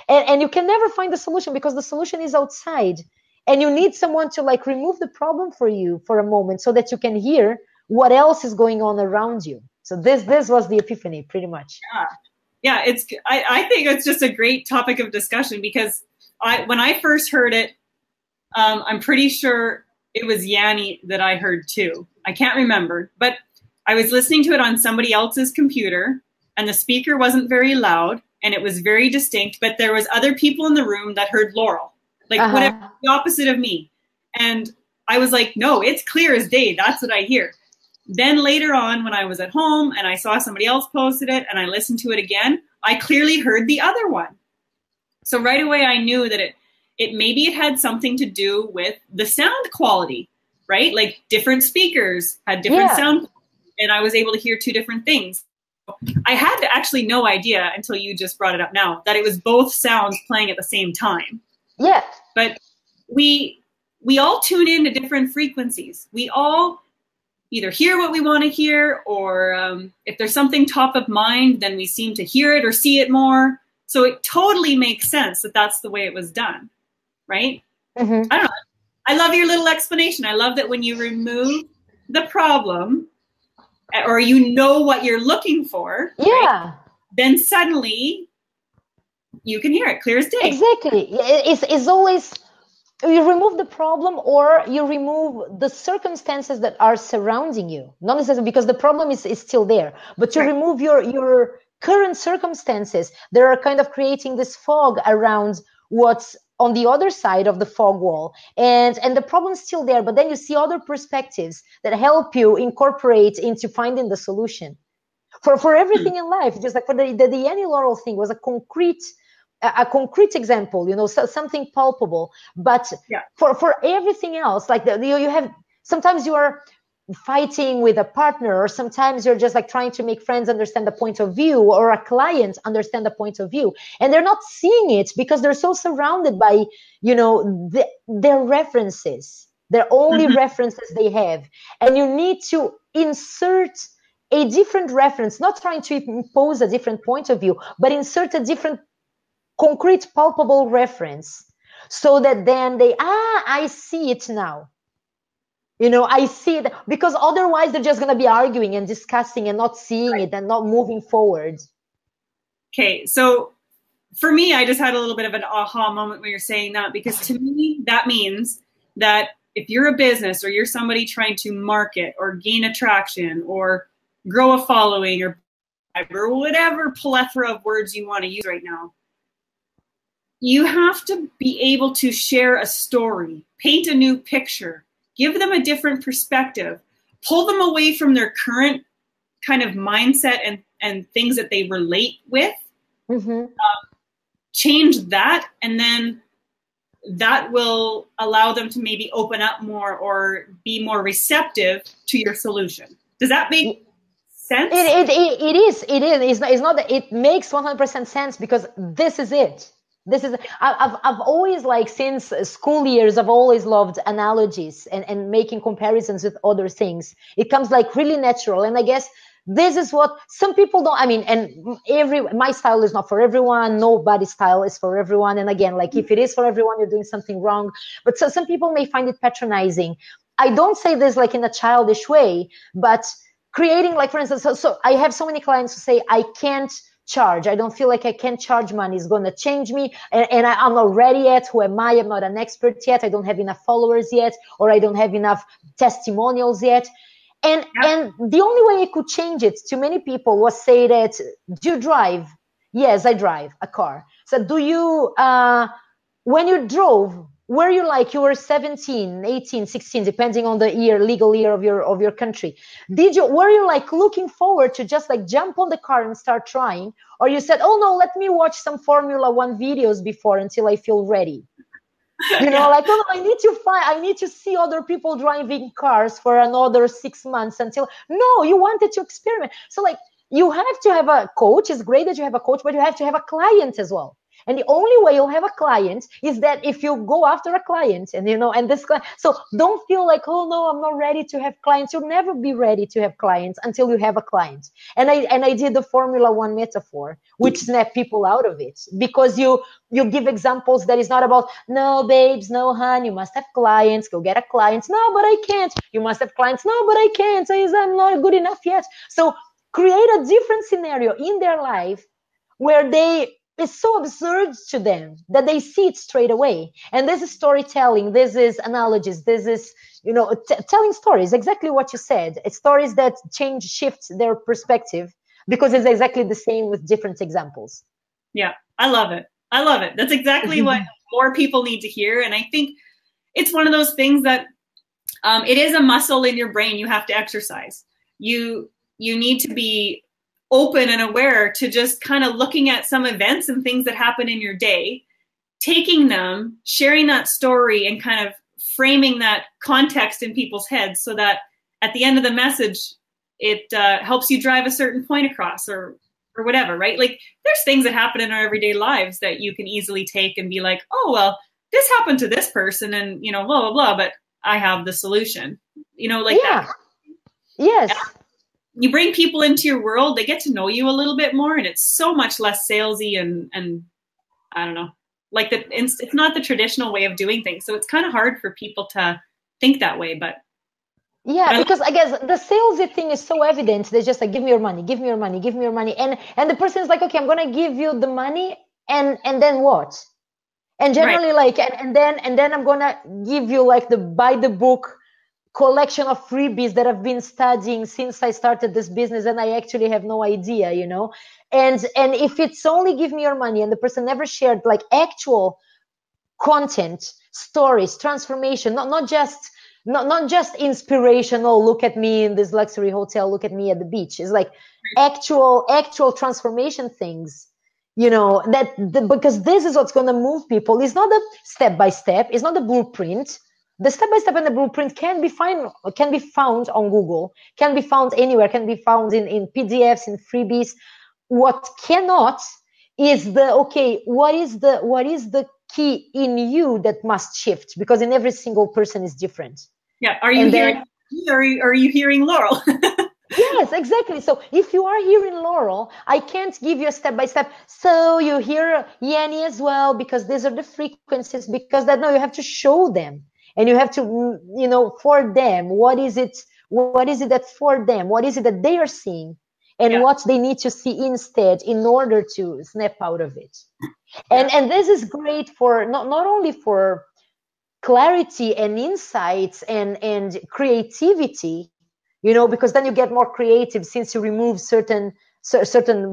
and you can never find the solution because the solution is outside, and you need someone to like remove the problem for you for a moment so that you can hear what else is going on around you. So this was the epiphany, pretty much. Yeah. I think it's just a great topic of discussion because when I first heard it, I'm pretty sure it was Yanni that I heard too. I can't remember, but I was listening to it on somebody else's computer, and the speaker wasn't very loud, and it was very distinct, but there was other people in the room that heard Laurel, like whatever, the opposite of me. And I was like, no, it's clear as day. That's what I hear. Then later on, when I was at home and I saw somebody else posted it and I listened to it again, I clearly heard the other one. So right away, I knew that maybe it had something to do with the sound quality, right? Like different speakers had different sound, and I was able to hear two different things. I had actually no idea until you just brought it up now that it was both sounds playing at the same time. Yeah. But we all tune in to different frequencies. We all either hear what we want to hear, or if there's something top of mind, then we seem to hear it or see it more. So it totally makes sense that that's the way it was done, right? Mm-hmm. I don't know. I love your little explanation. I love that when you remove the problem, or you know what you're looking for, right? Then suddenly you can hear it clear as day. Exactly. It's always, you remove the problem or you remove the circumstances that are surrounding you. Not necessarily because the problem is still there, but you remove your current circumstances that are kind of creating this fog around what's on the other side of the fog wall, and the problem's still there, but then you see other perspectives that help you incorporate into finding the solution for everything in life. Just like for the Yeni Laurel thing was a concrete example, you know, something palpable. But for everything else, like you have, sometimes you are fighting with a partner, or sometimes you're just like trying to make friends understand the point of view, or a client understand the point of view, and they're not seeing it because they're so surrounded by, you know, their references, their only references they have. And you need to insert a different reference, not trying to impose a different point of view, but insert a different concrete, palpable reference, so that then I see it now. You know, I see it, because otherwise they're just going to be arguing and discussing and not seeing it and not moving forward. Okay, so for me, I just had a little bit of an aha moment when you're saying that, because to me, that means that if you're a business or you're somebody trying to market or gain attraction or grow a following or whatever plethora of words you want to use right now, you have to be able to share a story, paint a new picture, give them a different perspective, pull them away from their current kind of mindset and things that they relate with, change that, and then that will allow them to maybe open up more or be more receptive to your solution. Does that make sense? It is. It's not that it makes 100% sense, because this is it. I've always, like, since school years, I've always loved analogies and making comparisons with other things. It comes like really natural. And I guess this is what some people don't, I mean, and my style is not for everyone. Nobody's style is for everyone. And again, like, if it is for everyone, you're doing something wrong. But so some people may find it patronizing. I don't say this like in a childish way, but creating, like, for instance, so I have so many clients who say, I can't charge. I don't feel like I can charge money. It's going to change me. And I'm not ready yet. Who am I? I'm not an expert yet. I don't have enough followers yet, or I don't have enough testimonials yet. And the only way I could change it to many people was say that, do you drive? Yes, I drive a car. So do you, when you drove, were you like, you were 17, 18, 16, depending on the legal year of your country. Were you like looking forward to just like jump on the car and start trying? Or you said, oh no, let me watch some Formula One videos before until I feel ready? You know, like, oh, I need to see other people driving cars for another 6 months until, no, you wanted to experiment. So like, you have to have a coach. It's great that you have a coach, but you have to have a client as well. And the only way you'll have a client is that if you go after a client and, you know, and this client, so don't feel like, oh no, I'm not ready to have clients. You'll never be ready to have clients until you have a client. And I did the Formula One metaphor, which snap people out of it, because you give examples that is not about, no, babes, no, hon, you must have clients, go get a client. No, but I can't. You must have clients. No, but I can't. I'm not good enough yet. So create a different scenario in their life where it's so absurd to them that they see it straight away. And this is storytelling. This is analogies. This is, you know, telling stories, exactly what you said. It's stories that shift their perspective, because it's exactly the same with different examples. Yeah, I love it. I love it. That's exactly what more people need to hear. And I think it's one of those things that it is a muscle in your brain you have to exercise. You need to be open and aware to just kind of looking at some events and things that happen in your day, taking them, sharing that story, and kind of framing that context in people's heads so that at the end of the message, it helps you drive a certain point across or whatever, right? Like there's things that happen in our everyday lives that you can easily take and be like, oh, well, this happened to this person and, you know, blah, blah, blah, but I have the solution, you know, like that. Yes. You bring people into your world, they get to know you a little bit more, and it's so much less salesy and I don't know, like it's not the traditional way of doing things. So it's kind of hard for people to think that way, but because I guess the salesy thing is so evident. They're just like, give me your money, give me your money, give me your money. And the person is like, okay, I'm going to give you the money. And then what? And generally like, and then I'm going to give you like the by the book collection of freebies that I've been studying since I started this business, and I actually have no idea, you know. And if it's only give me your money and the person never shared like actual content, stories, transformation, not just inspirational, look at me in this luxury hotel, look at me at the beach. It's like actual transformation things, you know, because this is what's going to move people. It's not a step by step, it's not a blueprint. The step-by-step and the blueprint can be found on Google, can be found anywhere, can be found in PDFs, in freebies. What cannot is what is the key in you that must shift, because in every single person is different. Yeah. Are you hearing me or are you hearing Laurel? Yes, exactly. So if you are hearing Laurel, I can't give you a step-by-step. So you hear Yeni as well, because these are the frequencies, because no, you have to show them. And you have to, you know, for them, what is it that for them, what is it that they are seeing, and what they need to see instead in order to snap out of it. And this is great for not only for clarity and insights and creativity, you know, because then you get more creative since you remove certain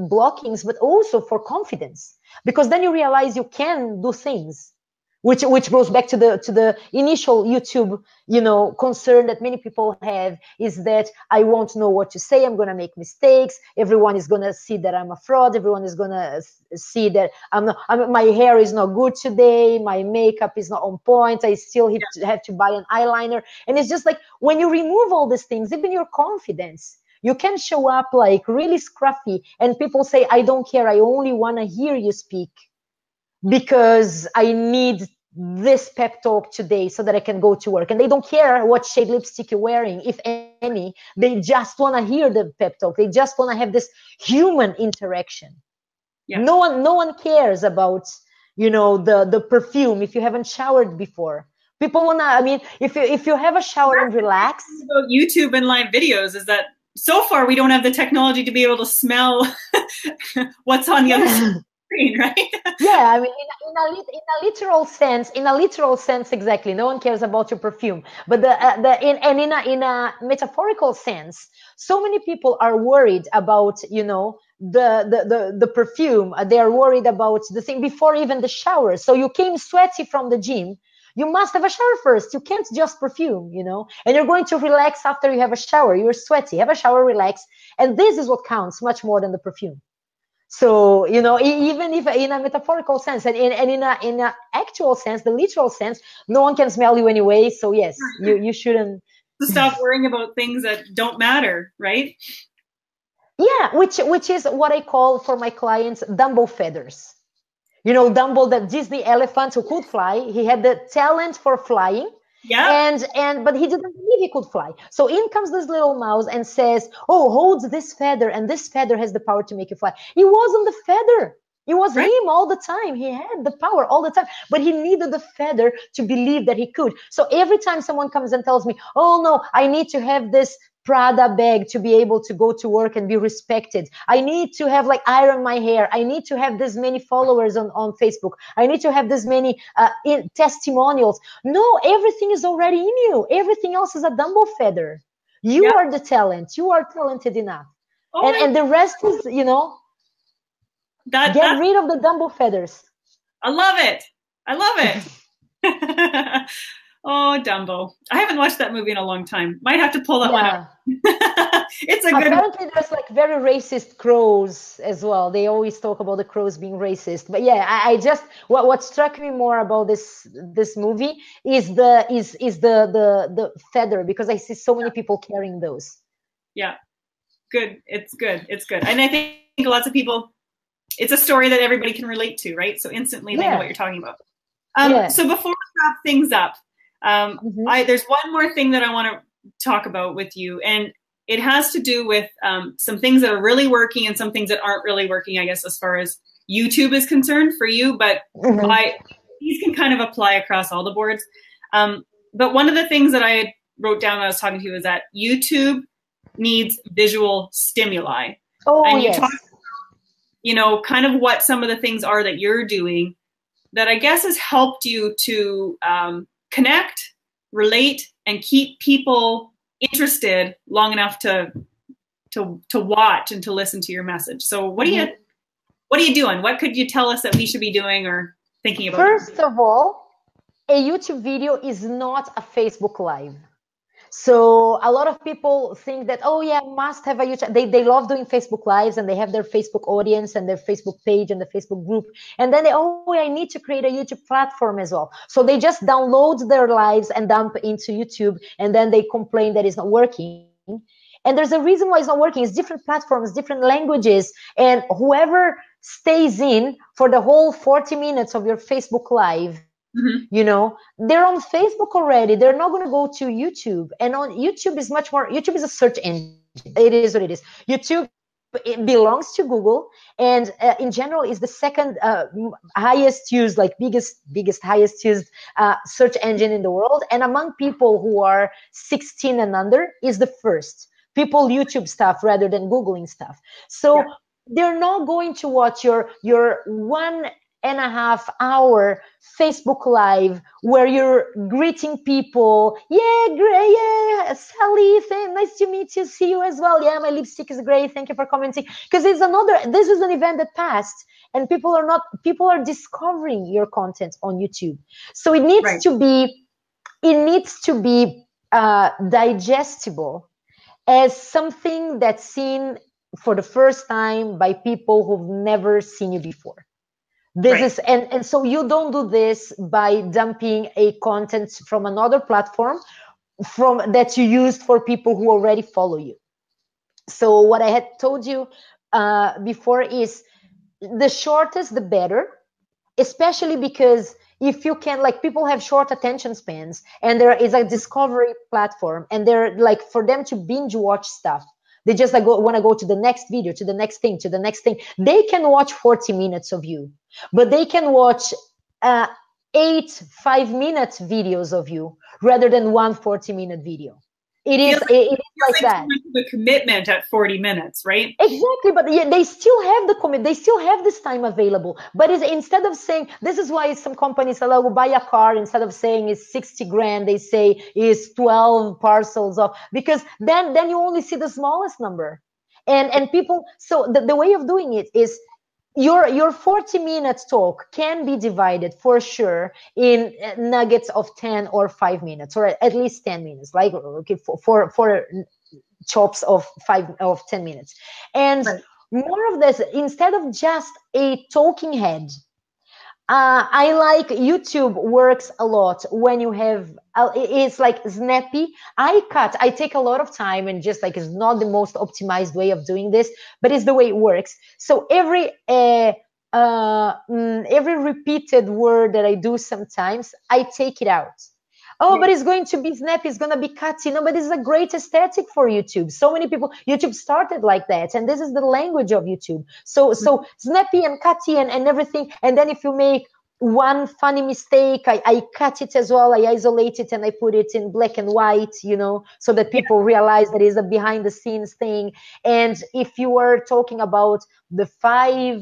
blockings, but also for confidence, because then you realize you can do things. Which goes back to the initial YouTube, you know, concern that many people have, is that I won't know what to say. I'm going to make mistakes. Everyone is going to see that I'm a fraud. Everyone is going to see that my hair is not good today. My makeup is not on point. I still have to buy an eyeliner. And it's just like, when you remove all these things, even your confidence, you can show up like really scruffy, and people say, I don't care. I only want to hear you speak, because I need this pep talk today so that I can go to work. And they don't care what shade lipstick you're wearing, if any. They just want to hear the pep talk. They just want to have this human interaction. Yeah. No one cares about, you know, the perfume if you haven't showered before. People want to, I mean, if you have a shower and relax. About YouTube and live videos is that so far we don't have the technology to be able to smell what's on the other side. Right? Yeah, I mean, in a literal sense, exactly. No one cares about your perfume, but in a metaphorical sense, so many people are worried about, you know, the perfume. They are worried about the thing before even the shower. So you came sweaty from the gym. You must have a shower first. You can't just perfume, you know, and you're going to relax after you have a shower. You're sweaty. Have a shower, relax. And this is what counts much more than the perfume. So, you know, even if in a metaphorical sense and in a actual sense, the literal sense, no one can smell you anyway. So yes, you shouldn't. To stop worrying about things that don't matter, right? Yeah, which is what I call for my clients Dumbo feathers. You know, Dumbo, the Disney elephant who could fly. He had the talent for flying. Yeah. But he didn't believe he could fly. So in comes this little mouse and says, "Oh, hold this feather, and this feather has the power to make you fly." It wasn't the feather. It was Right. him all the time. He had the power all the time, but he needed the feather to believe that he could. So every time someone comes and tells me, "Oh no, I need to have this Prada bag to be able to go to work and be respected. I need to have like iron my hair. I need to have this many followers on Facebook. I need to have this many testimonials." No, everything is already in you. Everything else is a Dumbo feather. You are the talent. You are talented enough. Oh, And the rest is, you know, get rid of the Dumbo feathers. I love it. I love it. Oh, Dumbo. I haven't watched that movie in a long time. Might have to pull that one up. It's a good. Apparently, there's like very racist crows as well. They always talk about the crows being racist. But yeah, I just what struck me more about this movie is the feather, because I see so many people carrying those. Yeah, good. It's good. It's good. And I think lots of people. It's a story that everybody can relate to, right? So instantly they know what you're talking about. So before we wrap things up, there's one more thing that I want to talk about with you, and it has to do with some things that are really working and some things that aren't really working, I guess, as far as YouTube is concerned for you, but these can kind of apply across all the boards. But one of the things that I wrote down when I was talking to you is that YouTube needs visual stimuli. And you talked, you know, kind of what some of the things are that you're doing that I guess has helped you to connect, relate, and keep people interested long enough to watch and to listen to your message. So what are you doing? What could you tell us that we should be doing or thinking about? First of all, a YouTube video is not a Facebook Live. So a lot of people think that, oh yeah, must have a YouTube. They love doing Facebook Lives, and they have their Facebook audience and their Facebook page and the Facebook group. And then I need to create a YouTube platform as well. So they just download their lives and dump into YouTube, and then they complain that it's not working. And there's a reason why it's not working. It's different platforms, different languages, and whoever stays in for the whole 40 minutes of your Facebook Live, you know, they're on Facebook already. They're not going to go to YouTube. And on YouTube is much more, YouTube is a search engine. It is what it is. YouTube, it belongs to Google, and in general is the second highest used, like biggest, highest used search engine in the world. And among people who are 16 and under is the first. People YouTube stuff rather than Googling stuff. So they're not going to watch your 1.5 hour Facebook Live where you're greeting people. Yeah, great. Yeah, Sally, nice to meet you. See you as well. Yeah, my lipstick is great. Thank you for commenting. Because this is an event that passed, and people are discovering your content on YouTube. So it needs to be digestible as something that's seen for the first time by people who've never seen you before. This is, and so you don't do this by dumping a content from another platform that you used for people who already follow you. So what I had told you before is the shortest, the better, especially because if you can, like, people have short attention spans, and there is a discovery platform, and they're like, for them to binge watch stuff, they just want to go to the next video, to the next thing, to the next thing. They can watch 40 minutes of you, but they can watch 8 5-minute videos of you rather than one 40-minute video. It is like that. The commitment at 40 minutes, right? Exactly, but they still have the commit. They still have this time available. But instead of saying, this is why some companies say, "I will buy a car," instead of saying it's 60 grand, they say it's 12 parcels of, because then you only see the smallest number. And people, so the way of doing it is, your 40-minute talk can be divided for sure in nuggets of 10 or 5 minutes, or at least 10 minutes, like, okay, for chops of 10 minutes. And more of this, instead of just a talking head. I like YouTube works a lot when you have, it's like snappy. I take a lot of time and just like, it's not the most optimized way of doing this, but it's the way it works. So every repeated word that I do sometimes, I take it out. Oh, but it's going to be snappy, it's going to be cutty. No, but it's a great aesthetic for YouTube. So many people, YouTube started like that. And this is the language of YouTube. So snappy and cutty and everything. And then if you make one funny mistake, I cut it as well. I isolate it and I put it in black and white, you know, so that people realize that it's a behind the scenes thing. And if you are talking about the five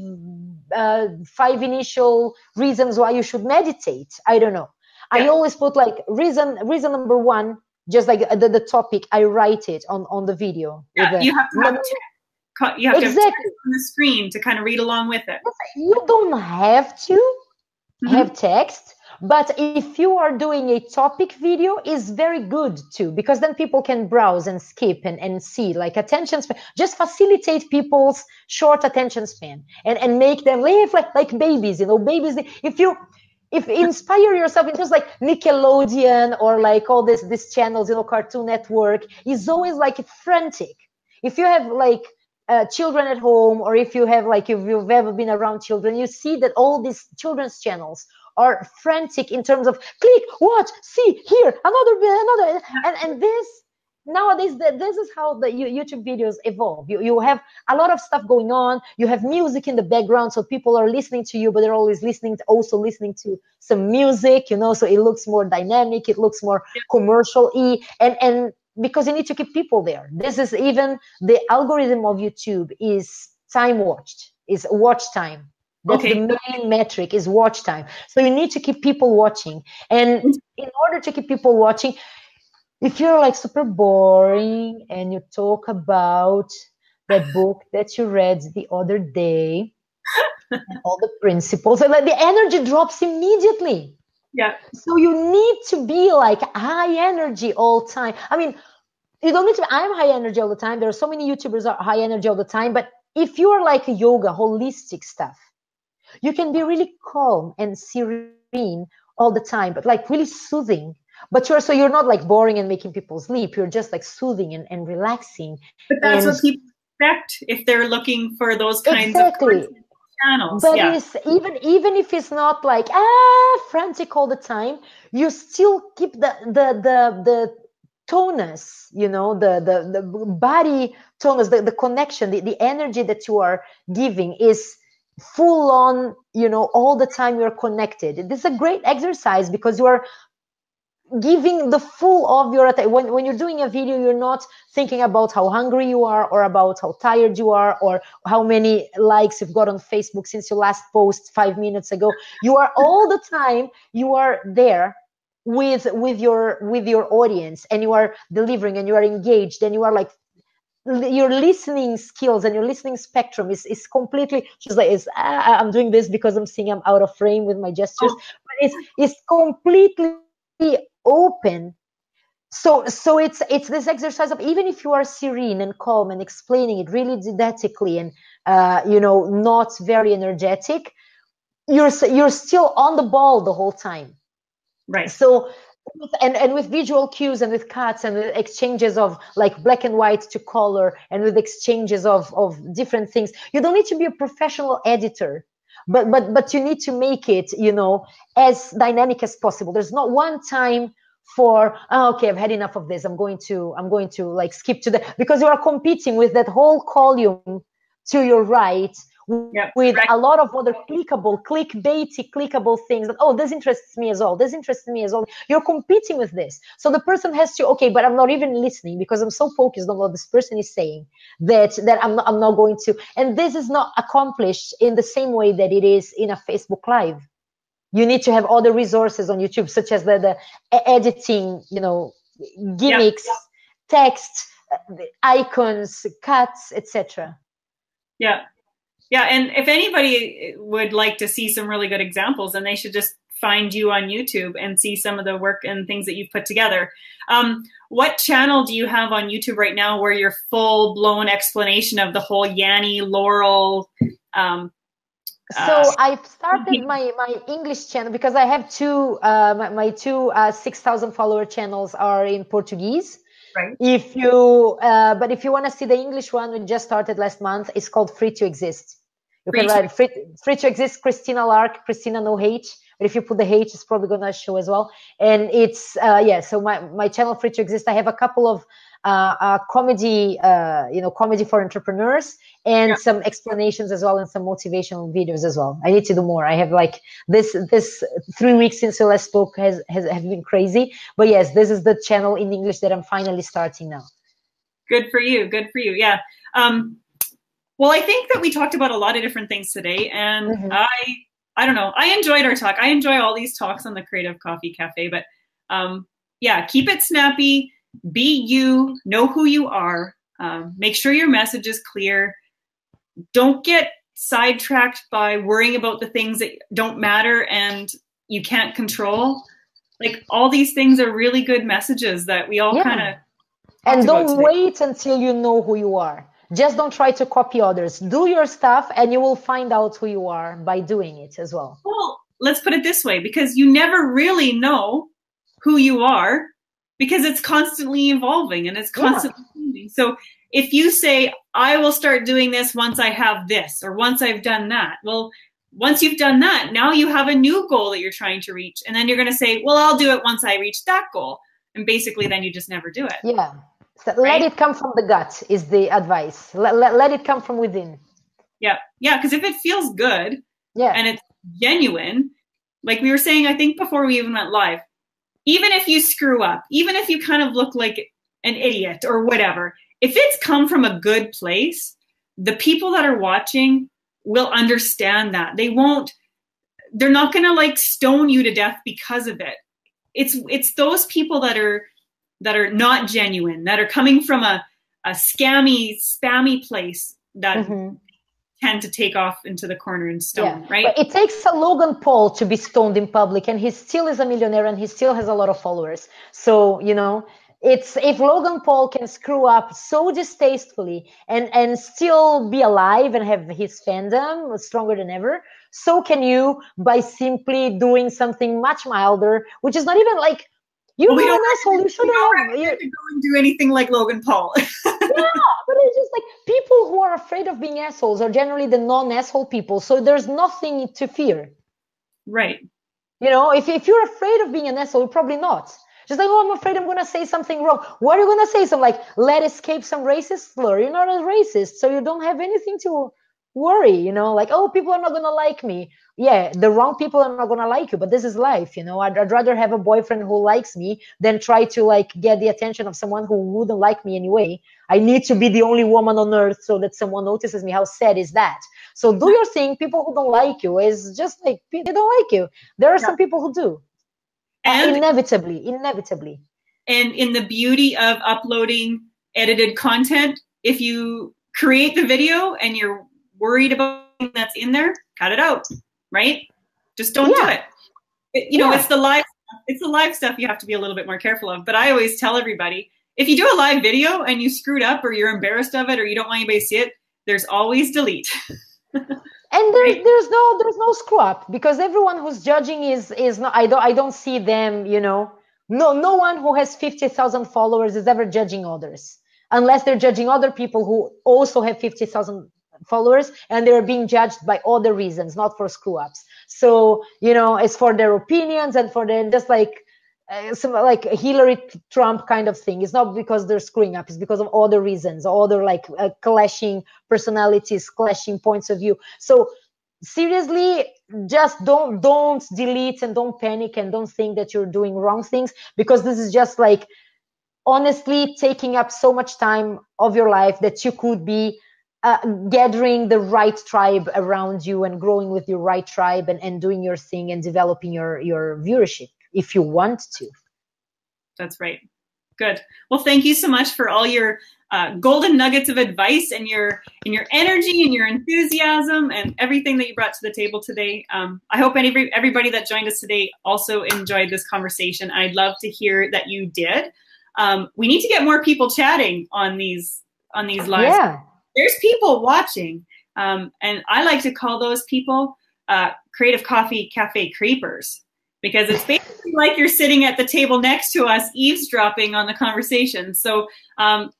initial reasons why you should meditate, I don't know. I always put like reason number one, just like the topic, I write it on the video. Yeah, you have to have text on the screen to kind of read along with it. You don't have to have text, but if you are doing a topic video, is very good too, because then people can browse and skip and see, like attention span. Just facilitate people's short attention span and make them live like babies, you know, babies. If inspire yourself, it's just like Nickelodeon or like all these channels, you know, Cartoon Network is always like frantic. If you have like children at home, or if you have like, if you've ever been around children, you see that all these children's channels are frantic in terms of click, watch, see, here, another, and this. Nowadays, this is how the YouTube videos evolve. You have a lot of stuff going on. You have music in the background, so people are listening to you, but they're always also listening to some music, you know, so it looks more dynamic, it looks more commercial-y, and because you need to keep people there. This is even the algorithm of YouTube is time watched, is watch time. That's the main metric, is watch time. So you need to keep people watching. And in order to keep people watching, if you're like super boring and you talk about that book that you read the other day and all the principles, and like the energy drops immediately. Yeah. So you need to be like high energy all the time. I mean, you don't need to be, I'm high energy all the time. There are so many YouTubers are high energy all the time. But if you're like yoga, holistic stuff, you can be really calm and serene all the time, but like really soothing. But you're not like boring and making people sleep. You're just like soothing and relaxing. But that's what people expect if they're looking for those kinds of channels. But it's, even if it's not like frantic all the time, you still keep the tonus, you know, the body tonus, the connection, the energy that you are giving is full on, you know, all the time you're connected. This is a great exercise because you are giving the full of your attention. When you're doing a video, you're not thinking about how hungry you are or about how tired you are or how many likes you've got on Facebook since your last post 5 minutes ago. You are all the time, you are there with your audience, and you are delivering and you are engaged, and you are like, your listening skills and your listening spectrum is completely just like, I'm doing this because I'm seeing I'm out of frame with my gestures, but it's completely open. So it's this exercise of, even if you are serene and calm and explaining it really didactically and you know, not very energetic, you're still on the ball the whole time. Right. So and with visual cues and with cuts and with exchanges of like black and white to color and with exchanges of different things, you don't need to be a professional editor. But you need to make it, you know, as dynamic as possible. There's not one time for, okay, I've had enough of this, I'm going to like skip to because you are competing with that whole column to your right with a lot of other clickbaity things that, this interests me as well. You're competing with this. So the person has to, okay, but I'm not even listening because I'm so focused on what this person is saying that I'm not going to. And this is not accomplished in the same way that it is in a Facebook Live. You need to have other resources on YouTube, such as the editing, you know, gimmicks, text, icons, cuts, etc. Yeah. Yeah, and if anybody would like to see some really good examples, then they should just find you on YouTube and see some of the work and things that you've put together. What channel do you have on YouTube right now where your full-blown explanation of the whole Yeni, Laurel? So I've started my English channel because I have my two 6,000 follower channels are in Portuguese. Right. But if you want to see the English one, we just started last month. It's called Free to Exist. You can write free to Exist, Cristina Lark, Cristina no H. But if you put the H, it's probably gonna show as well. And it's so my channel Free to Exist. I have a couple of comedy, comedy for entrepreneurs, and some explanations as well, and some motivational videos as well. I need to do more. I have like this 3 weeks since we last spoke have been crazy. But yes, this is the channel in English that I'm finally starting now. Good for you. Yeah. Well, I think that we talked about a lot of different things today, and I don't know. I enjoyed our talk. I enjoy all these talks on the Creative Coffee Cafe, but keep it snappy. Be you. Know who you are. Make sure your message is clear. Don't get sidetracked by worrying about the things that don't matter and you can't control. Like, all these things are really good messages that we all kind of. And don't wait until you know who you are. Just don't try to copy others. Do your stuff and you will find out who you are by doing it as well. Well, let's put it this way, because you never really know who you are because it's constantly evolving and it's constantly changing. So if you say, I will start doing this once I have this or once I've done that, well, once you've done that, now you have a new goal that you're trying to reach. And then you're going to say, well, I'll do it once I reach that goal. And basically then you just never do it. Yeah. So let it come from the gut is the advice. Let it come from within. Yeah. Because if it feels good and it's genuine, like we were saying, I think before we even went live, even if you screw up, even if you kind of look like an idiot or whatever, if it's come from a good place, the people that are watching will understand that. They're not going to like stone you to death because of it. It's those people that are not genuine, that are coming from a scammy, spammy place that tend to take off into the corner and stone, right? But it takes a Logan Paul to be stoned in public, and he still is a millionaire and he still has a lot of followers. So, if Logan Paul can screw up so distastefully and still be alive and have his fandom stronger than ever, so can you by simply doing something much milder, which is not even like, you're an asshole. You shouldn't have to go and do anything like Logan Paul. But it's just like people who are afraid of being assholes are generally the non-asshole people. So there's nothing to fear. Right. If you're afraid of being an asshole, you're probably not. Just like, I'm afraid I'm going to say something wrong. What are you going to say? Something like, let escape some racist slur. You're not a racist, so you don't have anything to worry, like, oh, people are not going to like me. Yeah, the wrong people are not going to like you, but this is life, I'd rather have a boyfriend who likes me than try to like get the attention of someone who wouldn't like me anyway. I need to be the only woman on earth so that someone notices me. How sad is that? So do your thing. People who don't like you is just like, they don't like you. There are some people who do. And inevitably. And in the beauty of uploading edited content, if you create the video and you're worried about that's in there, cut it out, right? Just don't do it. It's the live stuff you have to be a little bit more careful of. But I always tell everybody, if you do a live video and you screwed up or you're embarrassed of it or you don't want anybody to see it, there's always delete. And there's no screw up, because everyone who's judging is not. I don't see them. No one who has 50,000 followers is ever judging others, unless they're judging other people who also have 50,000 followers and they're being judged by other reasons, not for screw ups. So it's for their opinions and for their just like some like Hillary Trump kind of thing. It's not because they're screwing up, it's because of other reasons, other like clashing personalities, clashing points of view. So seriously, just don't delete and don't panic and don't think that you're doing wrong things, because this is just like honestly taking up so much time of your life that you could be gathering the right tribe around you and growing with your right tribe and doing your thing and developing your viewership if you want to. That's right. Good. Well, thank you so much for all your golden nuggets of advice and your energy and your enthusiasm and everything that you brought to the table today. I hope everybody that joined us today also enjoyed this conversation. I'd love to hear that you did. We need to get more people chatting on these lives. Yeah. There's people watching, and I like to call those people Creative Coffee Cafe creepers, because it's basically like you're sitting at the table next to us, eavesdropping on the conversation. So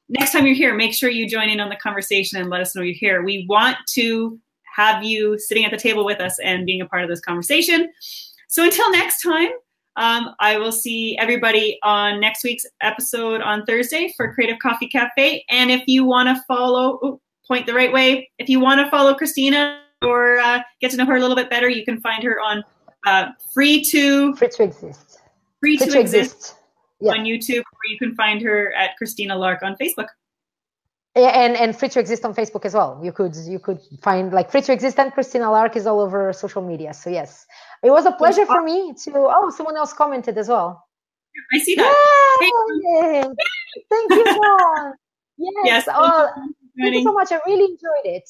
next time you're here, make sure you join in on the conversation and let us know you're here. We want to have you sitting at the table with us and being a part of this conversation. So until next time, I will see everybody on next week's episode on Thursday for Creative Coffee Cafe. And if you want to follow, point the right way, if you want to follow Cristina or get to know her a little bit better, you can find her on Free to Exist yeah. on YouTube, or you can find her at Cristina Lark on Facebook. Yeah, and Free to Exist on Facebook as well. You could find like Free to Exist, and Cristina Lark is all over social media. So yes, it was a pleasure for me to. Oh, someone else commented as well. I see that. Yay! Thank you, Dawn. Yes. Thank you so much. I really enjoyed it.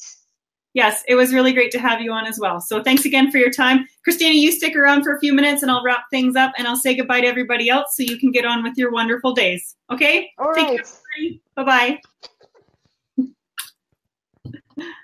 Yes, it was really great to have you on as well. So thanks again for your time. Cristina, you stick around for a few minutes and I'll wrap things up and I'll say goodbye to everybody else so you can get on with your wonderful days. Okay? All right. Take care, everybody. Bye-bye.